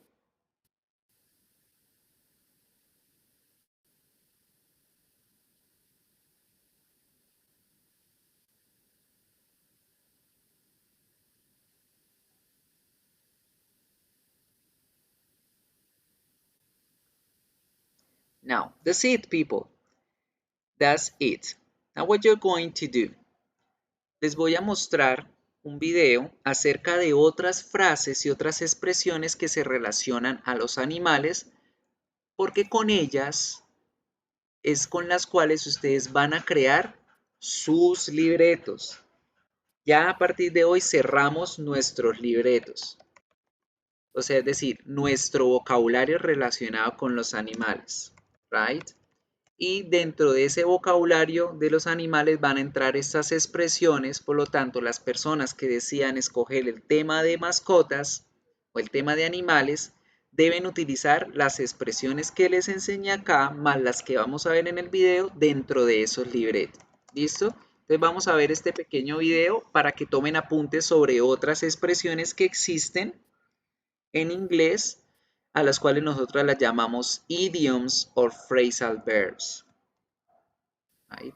Speaker 1: Now, that's it, people. That's it. Now what you're going to do. Les voy a mostrar un video acerca de otras frases y otras expresiones que se relacionan a los animales, porque con ellas es con las cuales ustedes van a crear sus libretos. Ya a partir de hoy cerramos nuestros libretos. O sea, es decir, nuestro vocabulario relacionado con los animales, right? Y dentro de ese vocabulario de los animales van a entrar estas expresiones, por lo tanto, las personas que decidan escoger el tema de mascotas o el tema de animales, deben utilizar las expresiones que les enseñé acá, más las que vamos a ver en el video dentro de esos libretos. ¿Listo? Entonces vamos a ver este pequeño video para que tomen apuntes sobre otras expresiones que existen en inglés, a las cuales nosotros las llamamos idioms or phrasal verbs. Right.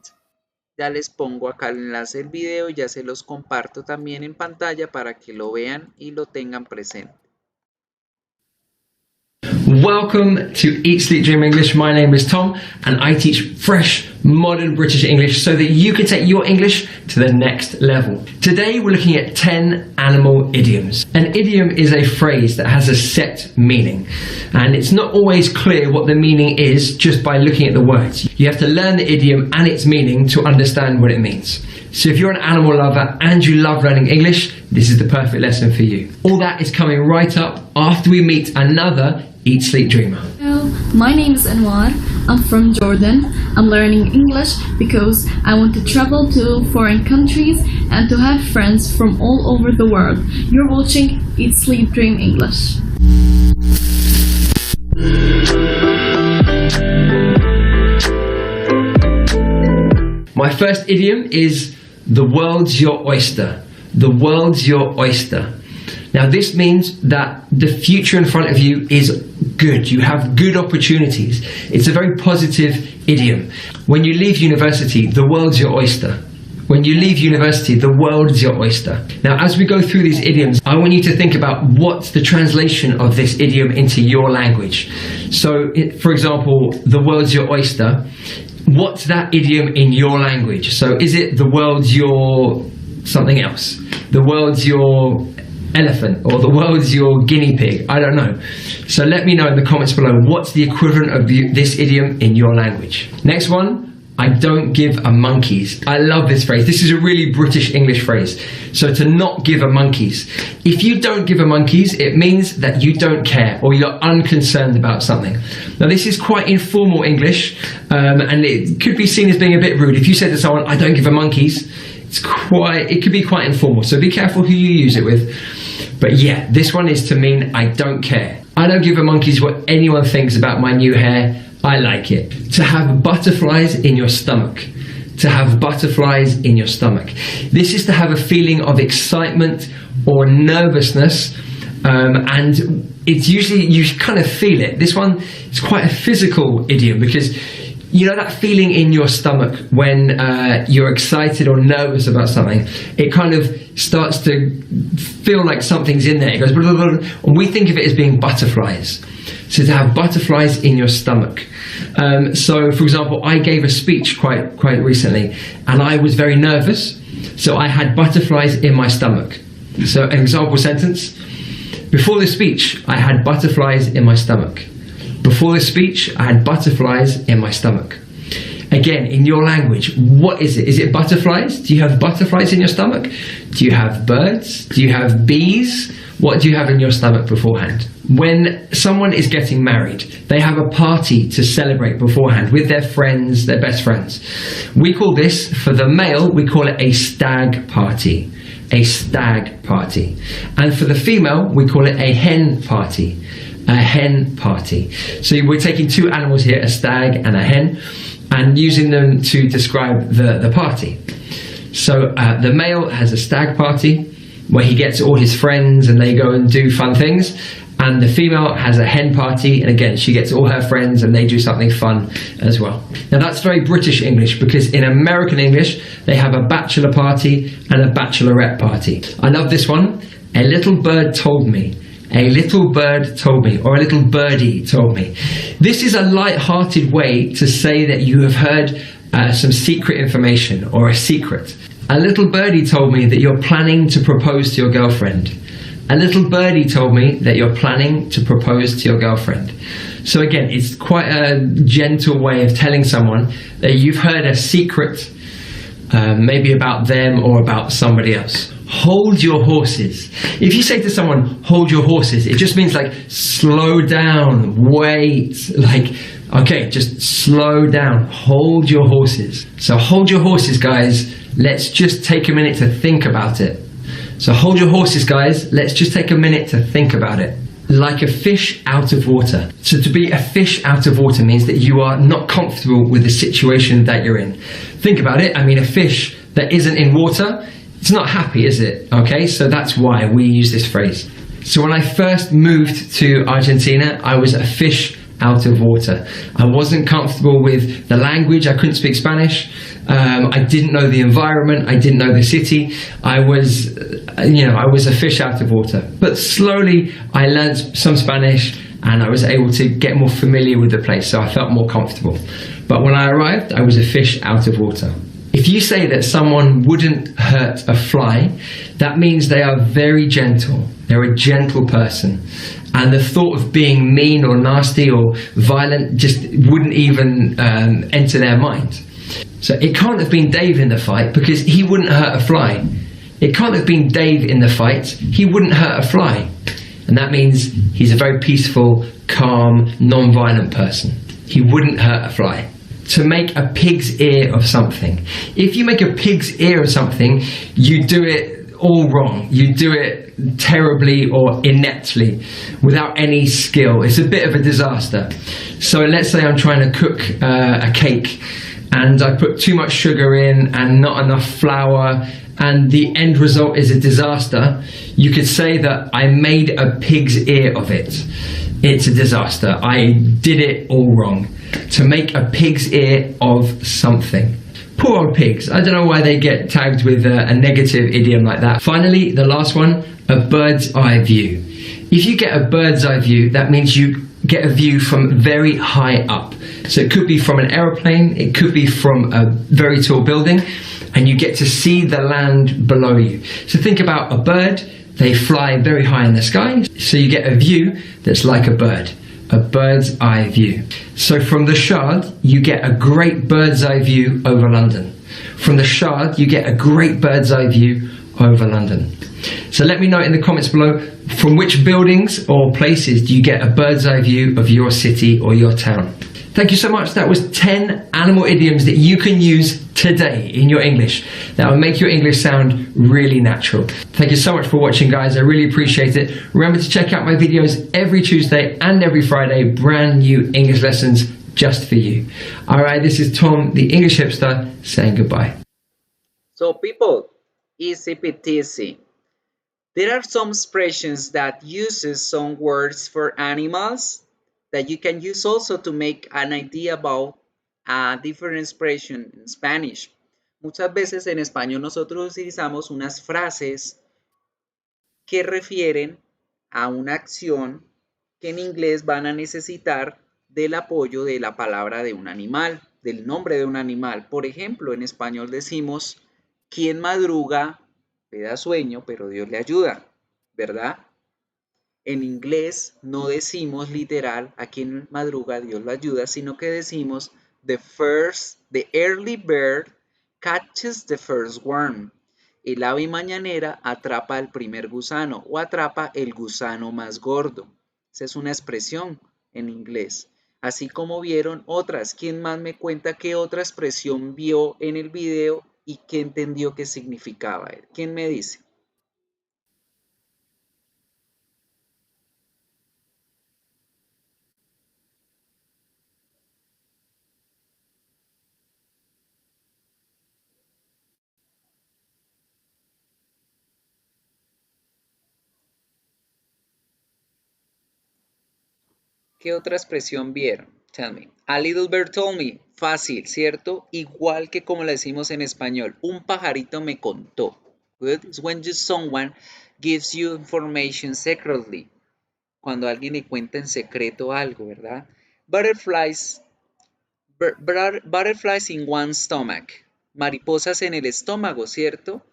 Speaker 1: Ya les pongo acá el enlace del video, ya se los comparto también en pantalla para que lo vean y lo tengan presente.
Speaker 6: Welcome to Eat, Sleep, Dream English. My name is Tom and I teach fresh, modern British English so that you can take your English to the next level. Today we're looking at 10 animal idioms. An idiom is a phrase that has a set meaning, and it's not always clear what the meaning is just by looking at the words. You have to learn the idiom and its meaning to understand what it means. So if you're an animal lover and you love learning English, this is the perfect lesson for you. All that is coming right up after we meet another Eat, Sleep, Dreamer.
Speaker 7: Hello, my name is Anwar. I'm from Jordan. I'm learning English because I want to travel to foreign countries and to have friends from all over the world. You're watching Eat, Sleep, Dream English.
Speaker 6: My first idiom is the world's your oyster. The world's your oyster. Now this means that the future in front of you is good. You have good opportunities. It's a very positive idiom. When you leave university, the world's your oyster. When you leave university, the world's your oyster. Now, as we go through these idioms, I want you to think about what's the translation of this idiom into your language. So, for example, the world's your oyster. What's that idiom in your language? So, is it the world's your something else? The world's your elephant, or the world's your guinea pig? I don't know. So let me know in the comments below, what's the equivalent of this idiom in your language? Next one, I don't give a monkeys. I love this phrase. This is a really British English phrase. So to not give a monkeys. If you don't give a monkeys, it means that you don't care or you're unconcerned about something. Now this is quite informal English, and it could be seen as being a bit rude. If you say to someone, I don't give a monkeys, it could be quite informal. So be careful who you use it with. But yeah, this one is to mean I don't care. I don't give a monkeys what anyone thinks about my new hair. I like it. To have butterflies in your stomach. To have butterflies in your stomach. This is to have a feeling of excitement or nervousness, and it's usually, you kind of feel it. This one is quite a physical idiom because you know that feeling in your stomach when you're excited or nervous about something. It kind of starts to feel like something's in there. It goes blah, blah, blah, and we think of it as being butterflies. So to have butterflies in your stomach. So for example, I gave a speech quite recently and I was very nervous. So I had butterflies in my stomach. So an example sentence. Before the speech, I had butterflies in my stomach. Before the speech, I had butterflies in my stomach. Again, in your language, what is it? Is it butterflies? Do you have butterflies in your stomach? Do you have birds? Do you have bees? What do you have in your stomach beforehand? When someone is getting married, they have a party to celebrate beforehand with their friends, their best friends. We call this, for the male, we call it a stag party. A stag party. And for the female, we call it a hen party. A hen party. So we're taking two animals here, a stag and a hen, and using them to describe the party. So the male has a stag party where he gets all his friends and they go and do fun things, and the female has a hen party, and again she gets all her friends and they do something fun as well. Now that's very British English, because in American English they have a bachelor party and a bachelorette party. I love this one. A little bird told me. A little bird told me, or a little birdie told me. This is a light-hearted way to say that you have heard some secret information or a secret. A little birdie told me that you're planning to propose to your girlfriend. A little birdie told me that you're planning to propose to your girlfriend. So again, it's quite a gentle way of telling someone that you've heard a secret, maybe about them or about somebody else. Hold your horses. If you say to someone, hold your horses, it just means like slow down, wait, like, okay, just slow down, hold your horses. So hold your horses, guys. Let's just take a minute to think about it. So hold your horses, guys. Let's just take a minute to think about it. Like a fish out of water. So to be a fish out of water means that you are not comfortable with the situation that you're in. Think about it. I mean, a fish that isn't in water, it's not happy, is it? Okay, so that's why we use this phrase. So when I first moved to Argentina, I was a fish out of water. I wasn't comfortable with the language. I couldn't speak Spanish. I didn't know the environment. I didn't know the city. I was a fish out of water. But slowly I learned some Spanish and I was able to get more familiar with the place, so I felt more comfortable. But when I arrived, I was a fish out of water. If you say that someone wouldn't hurt a fly, that means they are very gentle. They're a gentle person. And the thought of being mean or nasty or violent just wouldn't even enter their mind. So it can't have been Dave in the fight because he wouldn't hurt a fly. It can't have been Dave in the fight. He wouldn't hurt a fly. And that means he's a very peaceful, calm, non-violent person. He wouldn't hurt a fly. To make a pig's ear of something. If you make a pig's ear of something, you do it all wrong. You do it terribly or ineptly without any skill. It's a bit of a disaster. So let's say I'm trying to cook a cake and I put too much sugar in and not enough flour and the end result is a disaster, you could say that I made a pig's ear of it. It's a disaster. I did it all wrong. To make a pig's ear of something. Poor old pigs. I don't know why they get tagged with a negative idiom like that. Finally, the last one, a bird's eye view. If you get a bird's eye view, that means you get a view from very high up. So it could be from an aeroplane, it could be from a very tall building, and you get to see the land below you. So think about a bird, they fly very high in the sky, so you get a view that's like a bird. A bird's eye view. So from the Shard, you get a great bird's eye view over London. From the Shard, you get a great bird's eye view over London. So let me know in the comments below, from which buildings or places do you get a bird's eye view of your city or your town? Thank you so much. That was 10 animal idioms that you can use today in your English that will make your English sound really natural. Thank you so much for watching, guys. I really appreciate it. Remember to check out my videos every Tuesday and every Friday, brand new English lessons just for you. All right, this is Tom, the English hipster, saying goodbye.
Speaker 1: So people, easy peasy. There are some expressions that uses some words for animals that you can use also to make an idea about a different expression in Spanish. Muchas veces en español nosotros utilizamos unas frases que refieren a una acción que en inglés van a necesitar del apoyo de la palabra de un animal, del nombre de un animal. Por ejemplo, en español decimos, quien madruga le da sueño, pero Dios le ayuda, ¿verdad? En inglés no decimos literal, a quien madruga Dios lo ayuda, sino que decimos the early bird catches the first worm. El ave mañanera atrapa al primer gusano o atrapa el gusano más gordo. Esa es una expresión en inglés. Así como vieron otras. ¿Quién más me cuenta qué otra expresión vio en el video y qué entendió qué significaba? ¿Quién me dice? ¿Qué otra expresión vieron? Tell me. A little bird told me. Fácil, ¿cierto? Igual que como le decimos en español. Un pajarito me contó. Good. It's when someone gives you information secretly. Cuando alguien le cuenta en secreto algo, ¿verdad? Butterflies in one's stomach. Mariposas en el estómago, ¿cierto?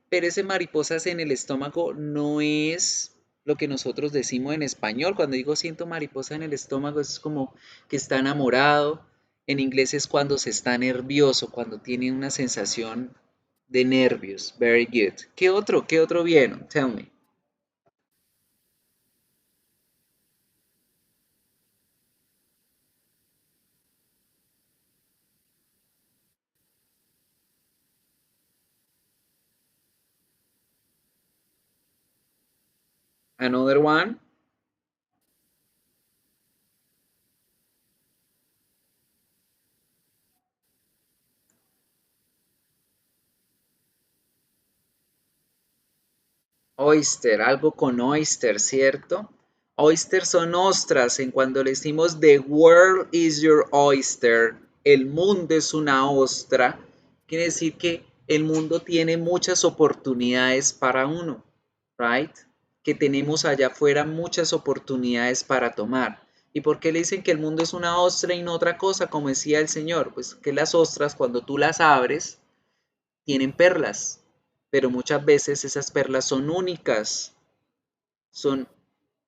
Speaker 1: Pero ese mariposas en el estómago no es lo que nosotros decimos en español. Cuando digo siento mariposa en el estómago, es como que está enamorado. En inglés es cuando se está nervioso, cuando tiene una sensación de nervios. Very good. ¿Qué otro vieron? Tell me. Another one. Oyster, algo con oyster, ¿cierto? Oyster son ostras, en cuando le decimos the world is your oyster, el mundo es una ostra, quiere decir que el mundo tiene muchas oportunidades para uno, right? Que tenemos allá afuera muchas oportunidades para tomar. ¿Y por qué le dicen que el mundo es una ostra y no otra cosa, como decía el Señor? Pues que las ostras, cuando tú las abres, tienen perlas, pero muchas veces esas perlas son únicas, son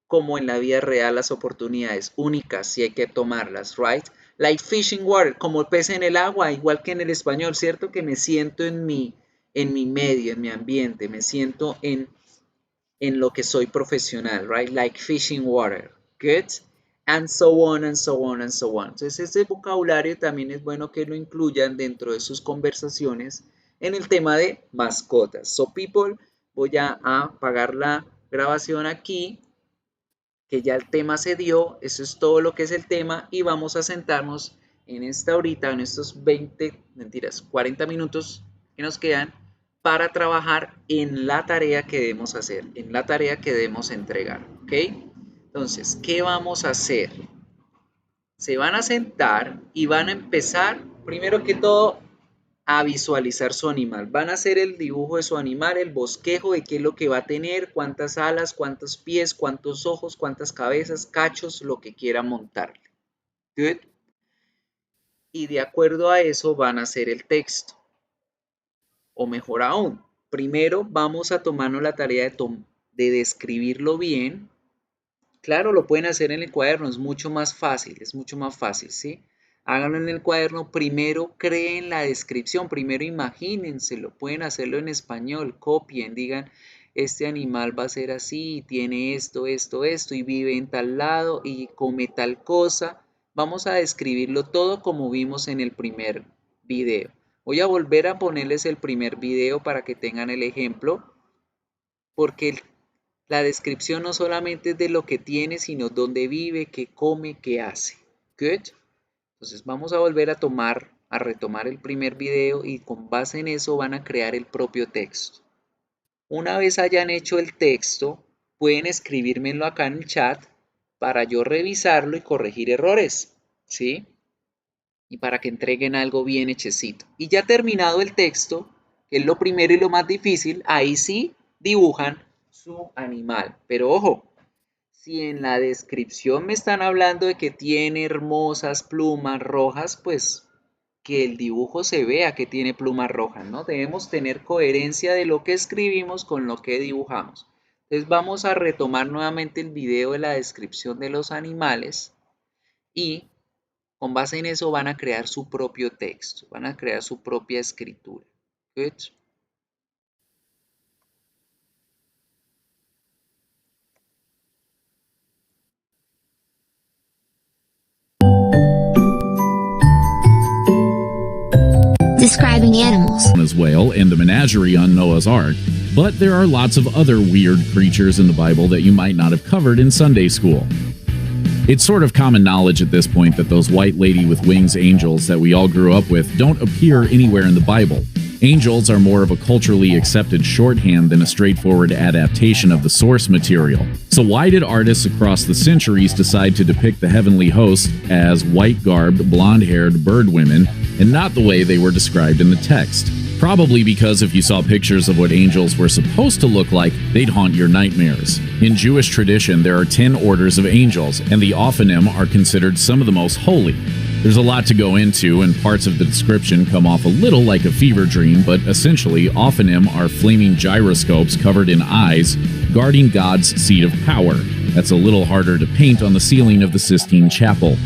Speaker 1: como en la vida real las oportunidades únicas y hay que tomarlas, right? Like fish in water, como el pez en el agua, igual que en el español, ¿cierto? Que me siento en mi medio, en mi ambiente, me siento en lo que soy profesional, right? Like fish in water, good? And so on, and so on, and so on. Entonces, ese vocabulario también es bueno que lo incluyan dentro de sus conversaciones en el tema de mascotas. So, people, voy a apagar la grabación aquí, que ya el tema se dio. Eso es todo lo que es el tema y vamos a sentarnos en esta horita, en estos 40 minutos que nos quedan, para trabajar en la tarea que debemos hacer, en la tarea que debemos entregar, ¿ok? Entonces, ¿qué vamos a hacer? Se van a sentar y van a empezar, primero que todo, a visualizar su animal. Van a hacer el dibujo de su animal, el bosquejo de qué es lo que va a tener, cuántas alas, cuántos pies, cuántos ojos, cuántas cabezas, cachos, lo que quiera montarle. Good. Y de acuerdo a eso van a hacer el texto. O mejor aún, primero vamos a tomarnos la tarea de describirlo bien. Claro, lo pueden hacer en el cuaderno, es mucho más fácil, ¿sí? Háganlo en el cuaderno, primero creen la descripción, primero imagínenselo, pueden hacerlo en español, copien, digan, este animal va a ser así, tiene esto, esto, esto, y vive en tal lado, y come tal cosa. Vamos a describirlo todo como vimos en el primer video. Voy a volver a ponerles el primer video para que tengan el ejemplo, porque la descripción no solamente es de lo que tiene, sino dónde vive, qué come, qué hace. Good. Entonces vamos a volver a retomar el primer video y con base en eso van a crear el propio texto. Una vez hayan hecho el texto, pueden escribírmelo acá en el chat para yo revisarlo y corregir errores, ¿sí? Y para que entreguen algo bien hechecito. Y ya terminado el texto, que es lo primero y lo más difícil, ahí sí dibujan su animal. Pero ojo, si en la descripción me están hablando de que tiene hermosas plumas rojas, pues que el dibujo se vea que tiene plumas rojas, ¿no? Debemos tener coherencia de lo que escribimos con lo que dibujamos. Entonces vamos a retomar nuevamente el video de la descripción de los animales y con base en eso van a crear su propio texto, van a crear su propia escritura. Good.
Speaker 3: Describing animals.
Speaker 8: As whale and the menagerie on Noah's Ark, but there are lots of other weird creatures in the Bible that you might not have covered in Sunday school. It's sort of common knowledge at this point that those white lady with wings angels that we all grew up with don't appear anywhere in the Bible. Angels are more of a culturally accepted shorthand than a straightforward adaptation of the source material. So why did artists across the centuries decide to depict the heavenly hosts as white-garbed, blonde-haired bird women and not the way they were described in the text? Probably because if you saw pictures of what angels were supposed to look like, they'd haunt your nightmares. In Jewish tradition, there are 10 orders of angels, and the Ophanim are considered some of the most holy. There's a lot to go into, and parts of the description come off a little like a fever dream, but essentially, Ophanim are flaming gyroscopes covered in eyes, guarding God's seat of power. That's a little harder to paint on the ceiling of the Sistine Chapel.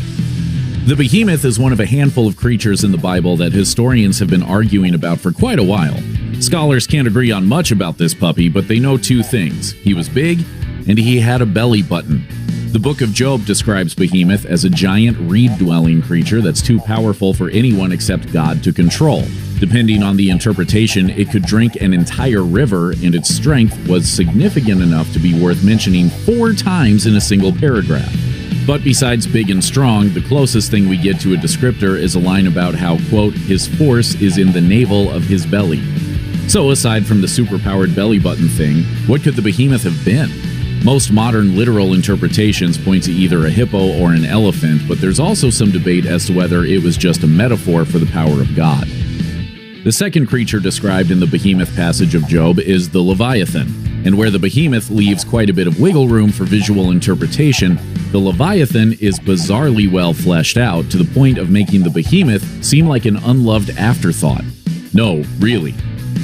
Speaker 8: The behemoth is one of a handful of creatures in the Bible that historians have been arguing about for quite a while. Scholars can't agree on much about this puppy, but they know two things. He was big, and he had a belly button. The book of Job describes Behemoth as a giant reed-dwelling creature that's too powerful for anyone except God to control. Depending on the interpretation, it could drink an entire river, and its strength was significant enough to be worth mentioning 4 times in a single paragraph. But besides big and strong, the closest thing we get to a descriptor is a line about how, quote, his force is in the navel of his belly. So aside from the superpowered belly button thing, what could the behemoth have been? Most modern literal interpretations point to either a hippo or an elephant, but there's also some debate as to whether it was just a metaphor for the power of God. The second creature described in the behemoth passage of Job is the Leviathan, and where the behemoth leaves quite a bit of wiggle room for visual interpretation, the Leviathan is bizarrely well fleshed out to the point of making the behemoth seem like an unloved afterthought. No, really.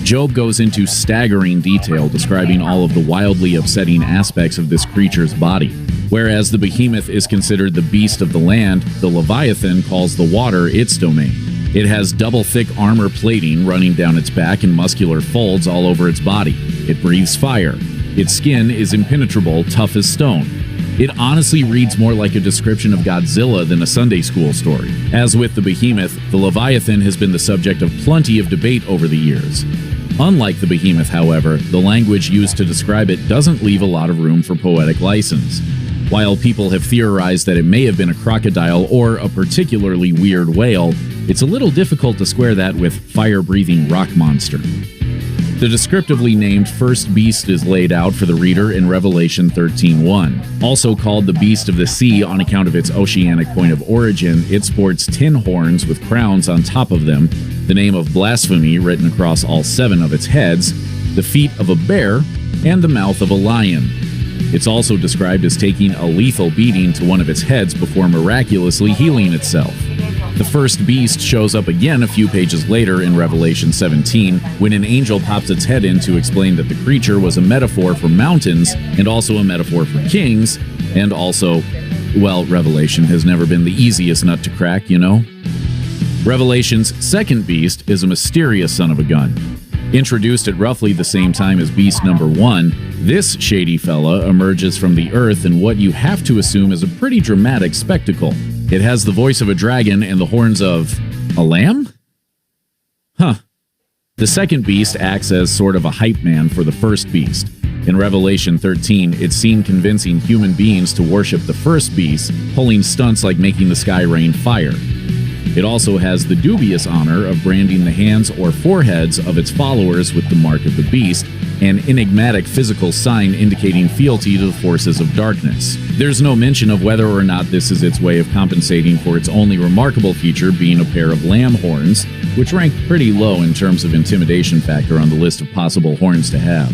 Speaker 8: Job goes into staggering detail describing all of the wildly upsetting aspects of this creature's body. Whereas the behemoth is considered the beast of the land, the Leviathan calls the water its domain. It has double thick armor plating running down its back and muscular folds all over its body. It breathes fire. Its skin is impenetrable, tough as stone. It honestly reads more like a description of Godzilla than a Sunday school story. As with the behemoth, the Leviathan has been the subject of plenty of debate over the years. Unlike the behemoth, however, the language used to describe it doesn't leave a lot of room for poetic license. While people have theorized that it may have been a crocodile or a particularly weird whale, it's a little difficult to square that with fire-breathing rock monster. The descriptively named first beast is laid out for the reader in Revelation 13:1. Also called the beast of the sea on account of its oceanic point of origin, it sports 10 horns with crowns on top of them, the name of blasphemy written across all 7 of its heads, the feet of a bear, and the mouth of a lion. It's also described as taking a lethal beating to one of its heads before miraculously healing itself. The first beast shows up again a few pages later in Revelation 17, when an angel pops its head in to explain that the creature was a metaphor for mountains and also a metaphor for kings, and also, well, Revelation has never been the easiest nut to crack, you know? Revelation's second beast is a mysterious son of a gun. Introduced at roughly the same time as beast number 1, this shady fella emerges from the earth in what you have to assume is a pretty dramatic spectacle. It has the voice of a dragon and the horns of a lamb? Huh. The second beast acts as sort of a hype man for the first beast. In Revelation 13, it's seen convincing human beings to worship the first beast, pulling stunts like making the sky rain fire. It also has the dubious honor of branding the hands or foreheads of its followers with the mark of the beast, an enigmatic physical sign indicating fealty to the forces of darkness. There's no mention of whether or not this is its way of compensating for its only remarkable feature being a pair of lamb horns, which rank pretty low in terms of intimidation factor on the list of possible horns to have.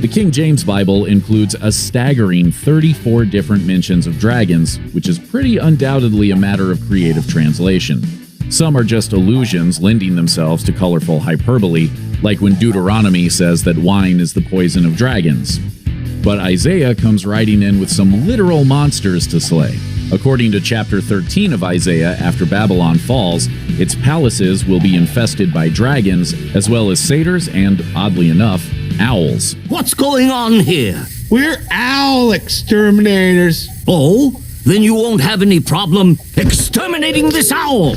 Speaker 8: The King James Bible includes a staggering 34 different mentions of dragons, which is pretty undoubtedly a matter of creative translation. Some are just allusions lending themselves to colorful hyperbole, like when Deuteronomy says that wine is the poison of dragons. But Isaiah comes riding in with some literal monsters to slay. According to chapter 13 of Isaiah, after Babylon falls, its palaces will be infested by dragons, as well as satyrs and, oddly enough, owls.
Speaker 9: What's going on here?
Speaker 10: We're owl exterminators.
Speaker 9: Oh, then you won't have any problem exterminating this owl.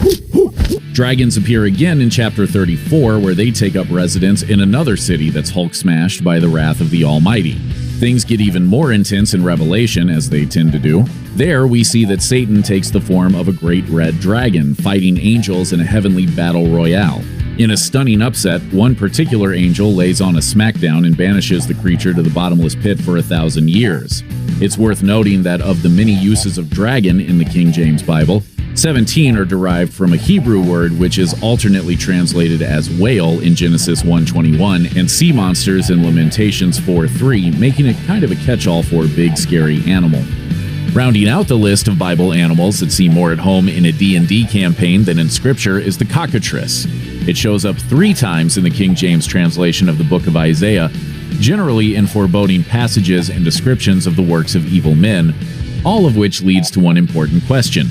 Speaker 8: Dragons appear again in chapter 34, where they take up residence in another city that's Hulk-smashed by the wrath of the Almighty. Things get even more intense in Revelation, as they tend to do. There, we see that Satan takes the form of a great red dragon, fighting angels in a heavenly battle royale. In a stunning upset, one particular angel lays on a smackdown and banishes the creature to the bottomless pit for 1,000 years. It's worth noting that of the many uses of dragon in the King James Bible, 17 are derived from a Hebrew word which is alternately translated as whale in Genesis 1:21 and sea monsters in Lamentations 4:3, making it kind of a catch-all for big, scary animal. Rounding out the list of Bible animals that seem more at home in a D&D campaign than in Scripture is the cockatrice. It shows up 3 times in the King James translation of the book of Isaiah, generally in foreboding passages and descriptions of the works of evil men, all of which leads to one important question.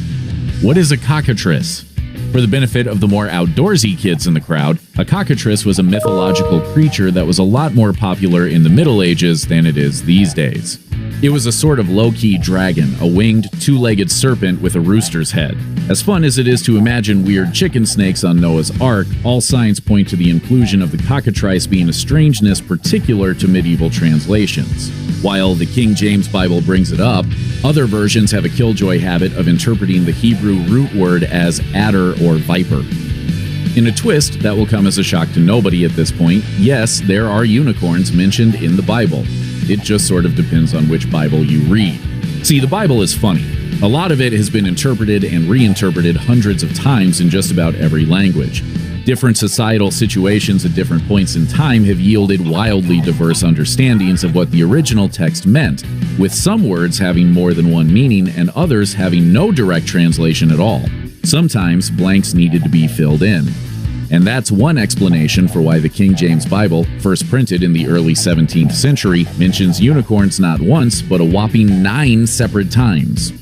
Speaker 8: What is a cockatrice? For the benefit of the more outdoorsy kids in the crowd, a cockatrice was a mythological creature that was a lot more popular in the Middle Ages than it is these days. It was a sort of low-key dragon, a winged, 2-legged serpent with a rooster's head. As fun as it is to imagine weird chicken snakes on Noah's Ark, all signs point to the inclusion of the cockatrice being a strangeness particular to medieval translations. While the King James Bible brings it up, other versions have a killjoy habit of interpreting the Hebrew root word as adder or viper. In a twist that will come as a shock to nobody at this point, yes, there are unicorns mentioned in the Bible. It just sort of depends on which Bible you read. See, the Bible is funny. A lot of it has been interpreted and reinterpreted hundreds of times in just about every language. Different societal situations at different points in time have yielded wildly diverse understandings of what the original text meant, with some words having more than one meaning and others having no direct translation at all. Sometimes blanks needed to be filled in. And that's one explanation for why the King James Bible, first printed in the early 17th century, mentions unicorns not once, but a whopping 9 separate times.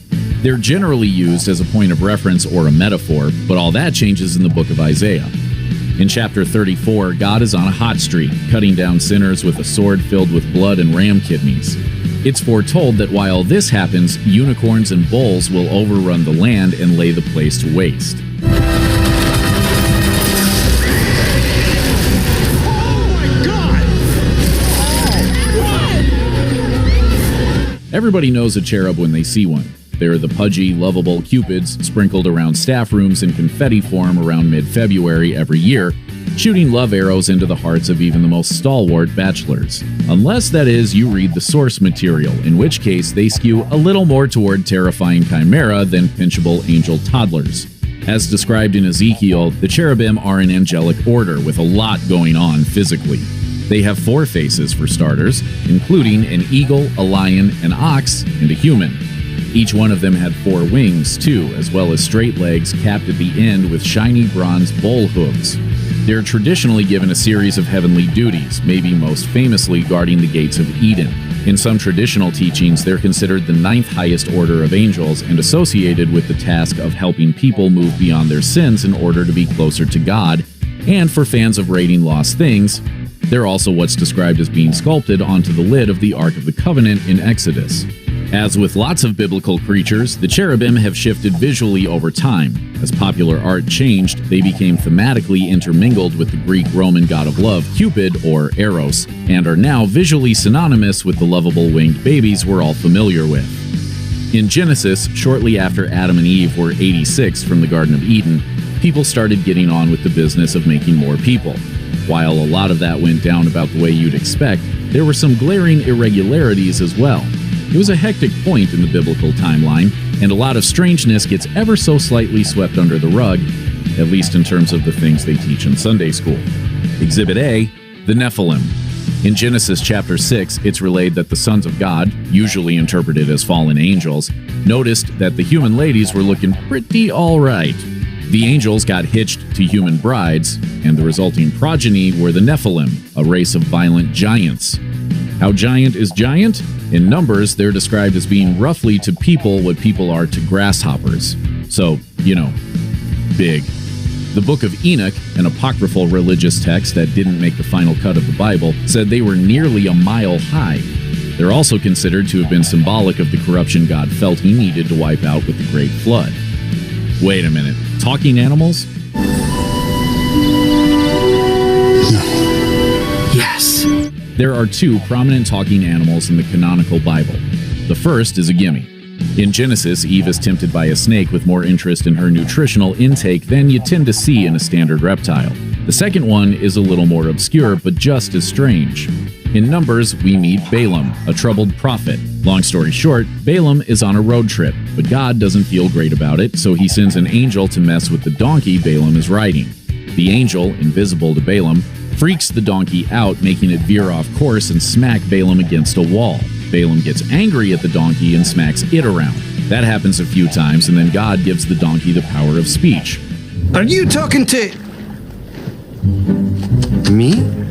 Speaker 8: They're generally used as a point of reference or a metaphor, but all that changes in the book of Isaiah. In chapter 34, God is on a hot streak, cutting down sinners with a sword filled with blood and ram kidneys. It's foretold that while this happens, unicorns and bulls will overrun the land and lay the place to waste. Everybody knows a cherub when they see one. They're the pudgy, lovable cupids sprinkled around staff rooms in confetti form around mid-February every year, shooting love arrows into the hearts of even the most stalwart bachelors. Unless, that is, you read the source material, in which case they skew a little more toward terrifying chimera than pinchable angel toddlers. As described in Ezekiel, the cherubim are an angelic order with a lot going on physically. They have 4 faces for starters, including an eagle, a lion, an ox, and a human. Each one of them had 4 wings, too, as well as straight legs capped at the end with shiny bronze bull hooves. They're traditionally given a series of heavenly duties, maybe most famously guarding the gates of Eden. In some traditional teachings, they're considered the 9th highest order of angels and associated with the task of helping people move beyond their sins in order to be closer to God. And for fans of raiding lost things, they're also what's described as being sculpted onto the lid of the Ark of the Covenant in Exodus. As with lots of biblical creatures, the cherubim have shifted visually over time. As popular art changed, they became thematically intermingled with the Greek-Roman god of love, Cupid, or Eros, and are now visually synonymous with the lovable winged babies we're all familiar with. In Genesis, shortly after Adam and Eve were 86 from the Garden of Eden, people started getting on with the business of making more people. While a lot of that went down about the way you'd expect, there were some glaring irregularities as well. It was a hectic point in the biblical timeline, and a lot of strangeness gets ever so slightly swept under the rug, at least in terms of the things they teach in Sunday school. Exhibit A, the Nephilim. In Genesis chapter 6, it's relayed that the sons of God, usually interpreted as fallen angels, noticed that the human ladies were looking pretty alright. The angels got hitched to human brides, and the resulting progeny were the Nephilim, a race of violent giants. How giant is giant? In numbers, they're described as being roughly to people what people are to grasshoppers. So, big. The Book of Enoch, an apocryphal religious text that didn't make the final cut of the Bible, said they were nearly a mile high. They're also considered to have been symbolic of the corruption God felt he needed to wipe out with the Great Flood. Wait a minute. Talking animals?
Speaker 10: Yes.
Speaker 8: There are 2 prominent talking animals in the canonical Bible. The first is a gimme. In Genesis, Eve is tempted by a snake with more interest in her nutritional intake than you tend to see in a standard reptile. The second one is a little more obscure, but just as strange. In Numbers, we meet Balaam, a troubled prophet. Long story short, Balaam is on a road trip, but God doesn't feel great about it, so he sends an angel to mess with the donkey Balaam is riding. The angel, invisible to Balaam, freaks the donkey out, making it veer off course and smack Balaam against a wall. Balaam gets angry at the donkey and smacks it around. That happens a few times, and then God gives the donkey the power of speech.
Speaker 10: Are you talking to me?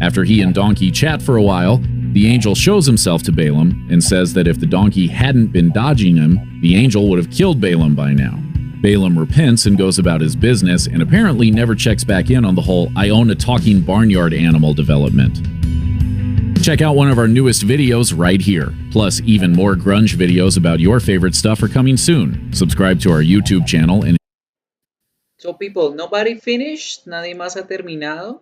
Speaker 8: After he and donkey chat for a while, the angel shows himself to Balaam and says that if the donkey hadn't been dodging him, the angel would have killed Balaam by now. Balaam repents and goes about his business, and apparently never checks back in on the whole I own a talking barnyard animal development. Check out one of our newest videos right here. Plus, even more grunge videos about your favorite stuff are coming soon. Subscribe to our YouTube channel and...
Speaker 1: So people, nobody finished? ¿Nadie más ha terminado?